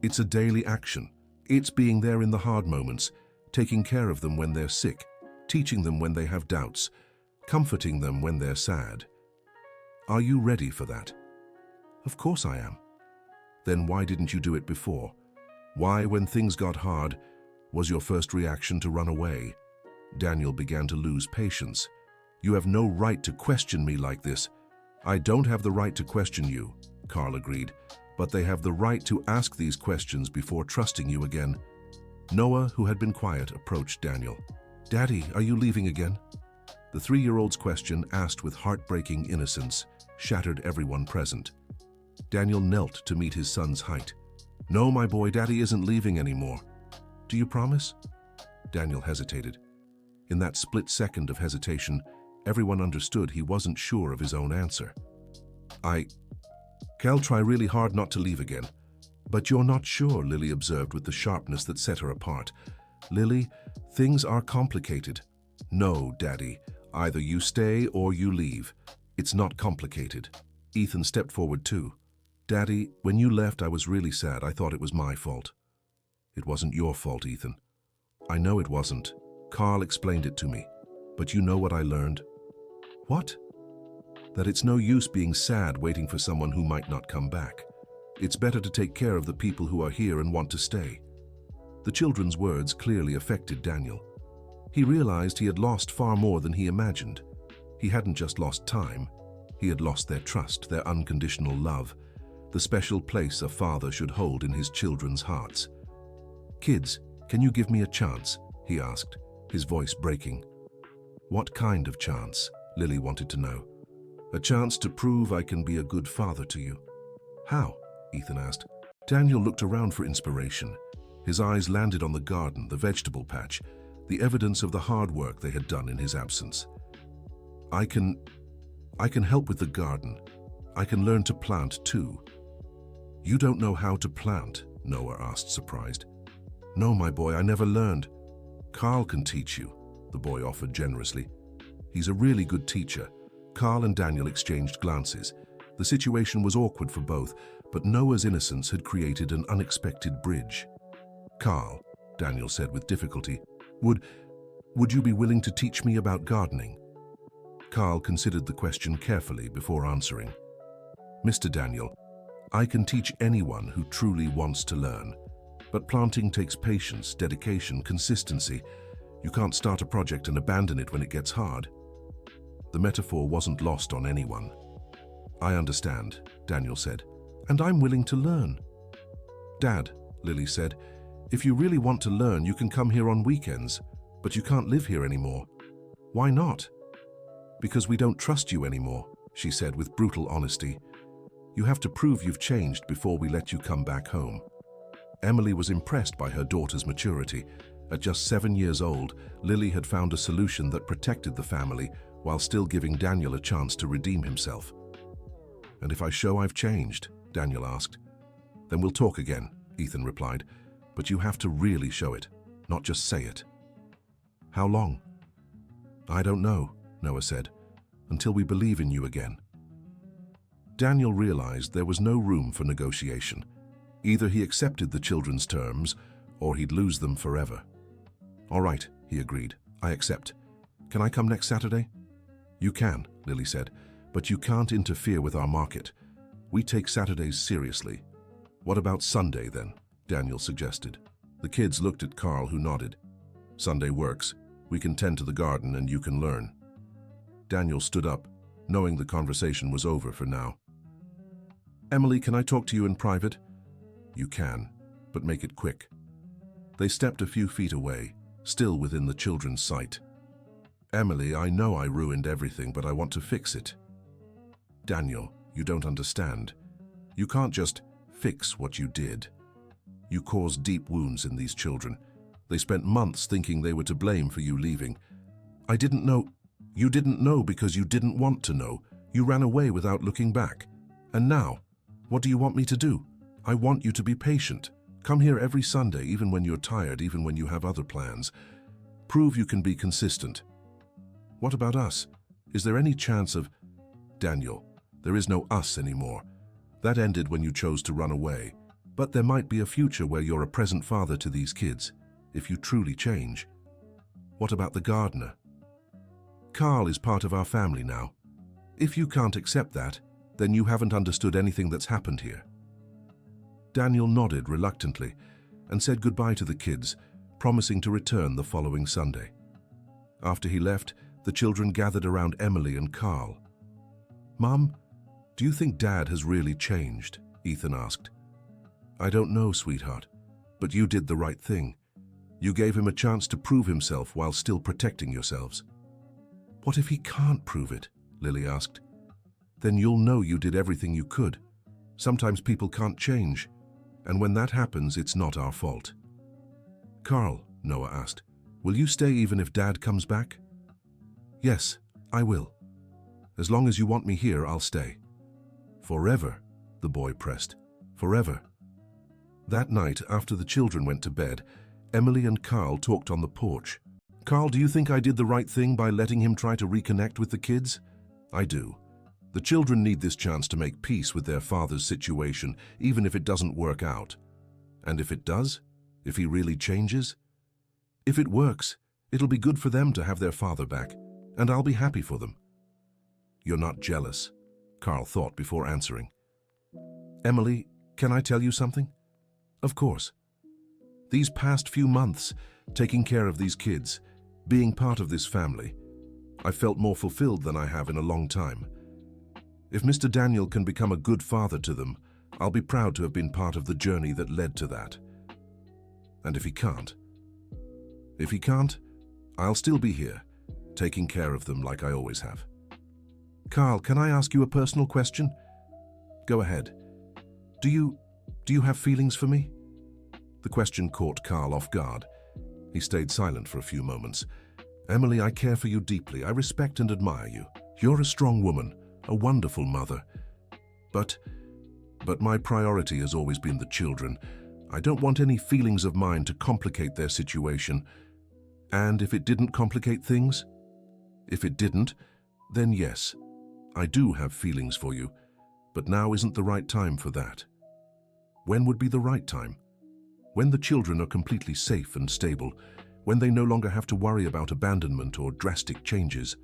It's a daily action. It's being there in the hard moments, taking care of them when they're sick, teaching them when they have doubts, comforting them when they're sad. Are you ready for that? Of course I am. Then why didn't you do it before? Why, when things got hard, was your first reaction to run away? Daniel began to lose patience. You have no right to question me like this. I don't have the right to question you, Carl agreed, but they have the right to ask these questions before trusting you again. Noah, who had been quiet, approached Daniel. Daddy, are you leaving again? The 3-year-old's question, asked with heartbreaking innocence, shattered everyone present. Daniel knelt to meet his son's height. No, my boy, Daddy isn't leaving anymore. Do you promise? Daniel hesitated. In that split second of hesitation, everyone understood he wasn't sure of his own answer. I'll try really hard not to leave again. But you're not sure, Lily observed with the sharpness that set her apart. Lily, things are complicated. No, Daddy, either you stay or you leave. It's not complicated. Ethan stepped forward too. Daddy, when you left, I was really sad. I thought it was my fault. It wasn't your fault, Ethan. I know it wasn't. Carl explained it to me. But you know what I learned? What? That it's no use being sad waiting for someone who might not come back. It's better to take care of the people who are here and want to stay. The children's words clearly affected Daniel. He realized he had lost far more than he imagined. He hadn't just lost time. He had lost their trust, their unconditional love, the special place a father should hold in his children's hearts. Kids, can you give me a chance? He asked, his voice breaking. What kind of chance? Lily wanted to know. A chance to prove I can be a good father to you. How? Ethan asked. Daniel looked around for inspiration. His eyes landed on the garden, the vegetable patch, the evidence of the hard work they had done in his absence. I can help with the garden. I can learn to plant too. You don't know how to plant? Noah asked, surprised. No, my boy, I never learned. Carl can teach you, the boy offered generously. He's a really good teacher. Carl and Daniel exchanged glances. The situation was awkward for both, but Noah's innocence had created an unexpected bridge. Carl, Daniel said with difficulty, would you be willing to teach me about gardening? Carl considered the question carefully before answering. Mr. Daniel, I can teach anyone who truly wants to learn. But planting takes patience, dedication, consistency. You can't start a project and abandon it when it gets hard. The metaphor wasn't lost on anyone. I understand, Daniel said, and I'm willing to learn. Dad, Lily said, if you really want to learn, you can come here on weekends, but you can't live here anymore. Why not? Because we don't trust you anymore, she said with brutal honesty. You have to prove you've changed before we let you come back home. Emily was impressed by her daughter's maturity. At just 7 years old, Lily had found a solution that protected the family while still giving Daniel a chance to redeem himself. And if I show I've changed? Daniel asked. Then we'll talk again, Ethan replied. But you have to really show it, not just say it. How long? I don't know, Noah said, until we believe in you again. Daniel realized there was no room for negotiation. Either he accepted the children's terms, or he'd lose them forever. All right, he agreed. I accept. Can I come next Saturday? You can, Lily said, but you can't interfere with our market. We take Saturdays seriously. What about Sunday, then? Daniel suggested. The kids looked at Carl, who nodded. Sunday works. We can tend to the garden and you can learn. Daniel stood up, knowing the conversation was over for now. Emily, can I talk to you in private? You can, but make it quick. They stepped a few feet away, still within the children's sight. Emily, I know I ruined everything, but I want to fix it. Daniel, you don't understand. You can't just fix what you did. You caused deep wounds in these children. They spent months thinking they were to blame for you leaving. I didn't know. You didn't know because you didn't want to know. You ran away without looking back. And now, what do you want me to do? I want you to be patient. Come here every Sunday, even when you're tired, even when you have other plans. Prove you can be consistent. What about us? Is there any chance of... Daniel, there is no us anymore. That ended when you chose to run away. But there might be a future where you're a present father to these kids, if you truly change. What about the gardener? Carl is part of our family now. If you can't accept that, then you haven't understood anything that's happened here. Daniel nodded reluctantly and said goodbye to the kids, promising to return the following Sunday. After he left, the children gathered around Emily and Carl. "Mom, do you think Dad has really changed?" Ethan asked. "I don't know, sweetheart, but you did the right thing. You gave him a chance to prove himself while still protecting yourselves." "What if he can't prove it?" Lily asked. "Then you'll know you did everything you could. Sometimes people can't change, and when that happens, it's not our fault." "Carl," Noah asked, "will you stay even if Dad comes back?" "Yes, I will. As long as you want me here, I'll stay." "Forever," the boy pressed. "Forever." That night, after the children went to bed, Emily and Carl talked on the porch. "Carl, do you think I did the right thing by letting him try to reconnect with the kids?" "I do. The children need this chance to make peace with their father's situation, even if it doesn't work out. And if it does? If he really changes? If it works, it'll be good for them to have their father back, and I'll be happy for them." "You're not jealous," Carl thought before answering. "Emily, can I tell you something?" "Of course." "These past few months, taking care of these kids, being part of this family, I felt more fulfilled than I have in a long time. If Mr. Daniel can become a good father to them, I'll be proud to have been part of the journey that led to that. And if he can't? If he can't, I'll still be here, taking care of them like I always have." "Carl, can I ask you a personal question?" "Go ahead. Do you have feelings for me?" The question caught Carl off guard. He stayed silent for a few moments. "Emily, I care for you deeply. I respect and admire you. You're a strong woman, a wonderful mother. But my priority has always been the children. I don't want any feelings of mine to complicate their situation. And if it didn't complicate things? If it didn't, then yes, I do have feelings for you, but now isn't the right time for that." "When would be the right time?" "When the children are completely safe and stable, when they no longer have to worry about abandonment or drastic changes."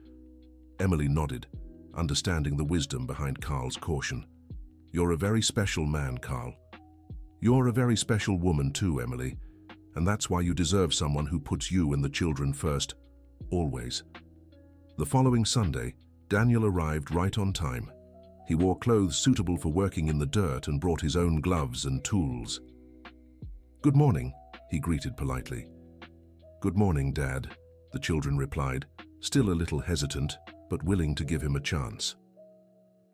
Emily nodded, understanding the wisdom behind Carl's caution. "You're a very special man, Carl. You're a very special woman too, Emily, and that's why you deserve someone who puts you and the children first, always." The following Sunday, Daniel arrived right on time. He wore clothes suitable for working in the dirt and brought his own gloves and tools. "Good morning," he greeted politely. "Good morning, Dad," the children replied, still a little hesitant, but willing to give him a chance.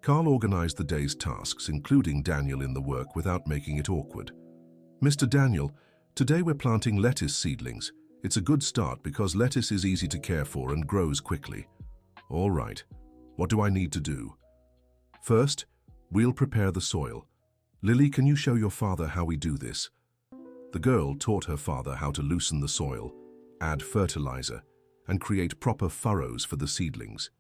Carl organized the day's tasks, including Daniel in the work, without making it awkward. "Mr. Daniel, today we're planting lettuce seedlings. It's a good start because lettuce is easy to care for and grows quickly." "All right. What do I need to do?" "First, we'll prepare the soil. Lily, can you show your father how we do this?" The girl taught her father how to loosen the soil, add fertilizer, and create proper furrows for the seedlings.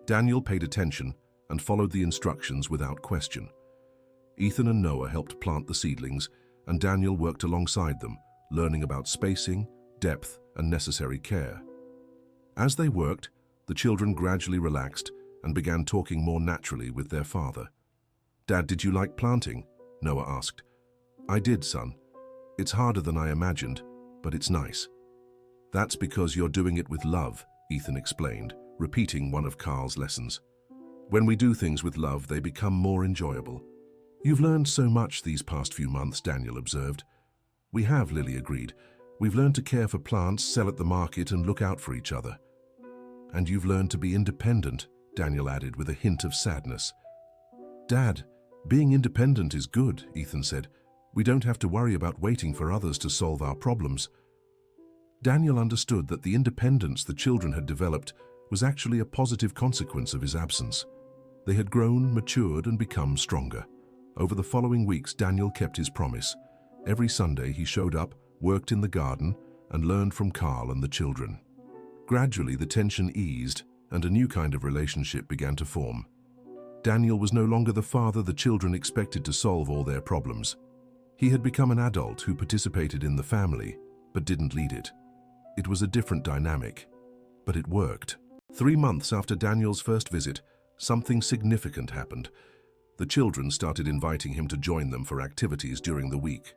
Daniel paid attention and followed the instructions without question. Ethan and Noah helped plant the seedlings, and Daniel worked alongside them, learning about spacing, depth, and necessary care. As they worked, the children gradually relaxed and began talking more naturally with their father. "Dad, did you like planting?" Noah asked. "I did, son. It's harder than I imagined, but it's nice." "That's because you're doing it with love," Ethan explained, repeating one of Carl's lessons. "When we do things with love, they become more enjoyable." "You've learned so much these past few months," Daniel observed. "We have," Lily agreed. "We've learned to care for plants, sell at the market, and look out for each other." "And you've learned to be independent," Daniel added with a hint of sadness. "Dad, being independent is good," Ethan said. "We don't have to worry about waiting for others to solve our problems." Daniel understood that the independence the children had developed was actually a positive consequence of his absence. They had grown, matured, and become stronger. Over the following weeks, Daniel kept his promise. Every Sunday he showed up, worked in the garden, and learned from Carl and the children. Gradually, the tension eased, and a new kind of relationship began to form. Daniel was no longer the father the children expected to solve all their problems. He had become an adult who participated in the family, but didn't lead it. It was a different dynamic, but it worked. 3 months after Daniel's first visit, something significant happened. The children started inviting him to join them for activities during the week.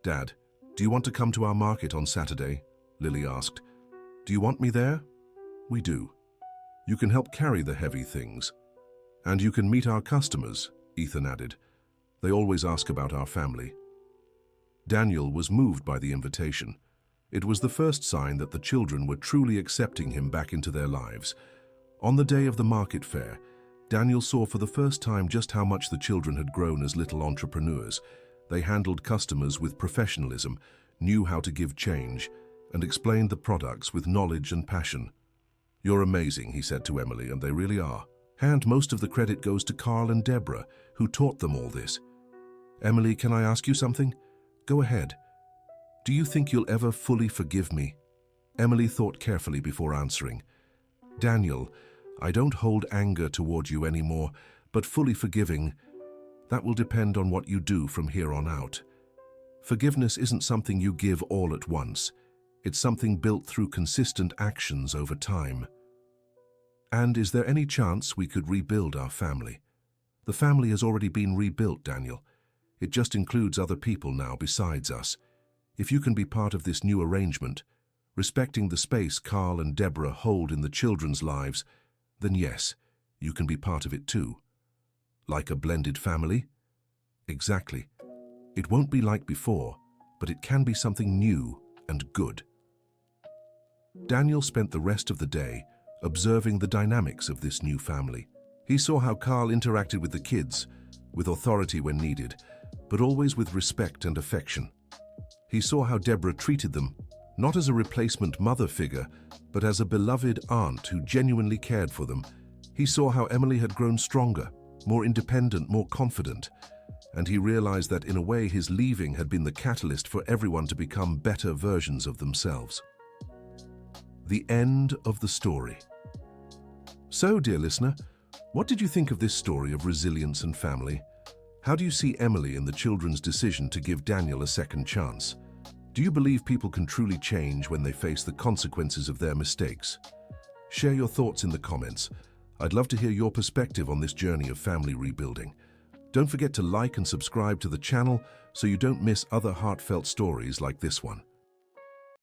"Dad, do you want to come to our market on Saturday?" Lily asked. "Do you want me there?" "We do. You can help carry the heavy things. And you can meet our customers," Ethan added. "They always ask about our family." Daniel was moved by the invitation. It was the first sign that the children were truly accepting him back into their lives. On the day of the market fair, Daniel saw for the first time just how much the children had grown as little entrepreneurs. They handled customers with professionalism, knew how to give change, and explained the products with knowledge and passion. "You're amazing," he said to Emily, "and they really are. And most of the credit goes to Carl and Deborah, who taught them all this." "Emily, can I ask you something?" "Go ahead." "Do you think you'll ever fully forgive me?" Emily thought carefully before answering. "Daniel, I don't hold anger toward you anymore, but fully forgiving, that will depend on what you do from here on out. Forgiveness isn't something you give all at once. It's something built through consistent actions over time." "And is there any chance we could rebuild our family?" "The family has already been rebuilt, Daniel. It just includes other people now besides us. If you can be part of this new arrangement, respecting the space Carl and Deborah hold in the children's lives, then yes, you can be part of it too." "Like a blended family?" "Exactly. It won't be like before, but it can be something new and good." Daniel spent the rest of the day observing the dynamics of this new family. He saw how Carl interacted with the kids, with authority when needed, but always with respect and affection. He saw how Deborah treated them, not as a replacement mother figure, but as a beloved aunt who genuinely cared for them. He saw how Emily had grown stronger, more independent, more confident, and he realized that in a way his leaving had been the catalyst for everyone to become better versions of themselves. The end of the story. So, dear listener, what did you think of this story of resilience and family? How do you see Emily and the children's decision to give Daniel a second chance? Do you believe people can truly change when they face the consequences of their mistakes? Share your thoughts in the comments. I'd love to hear your perspective on this journey of family rebuilding. Don't forget to like and subscribe to the channel so you don't miss other heartfelt stories like this one.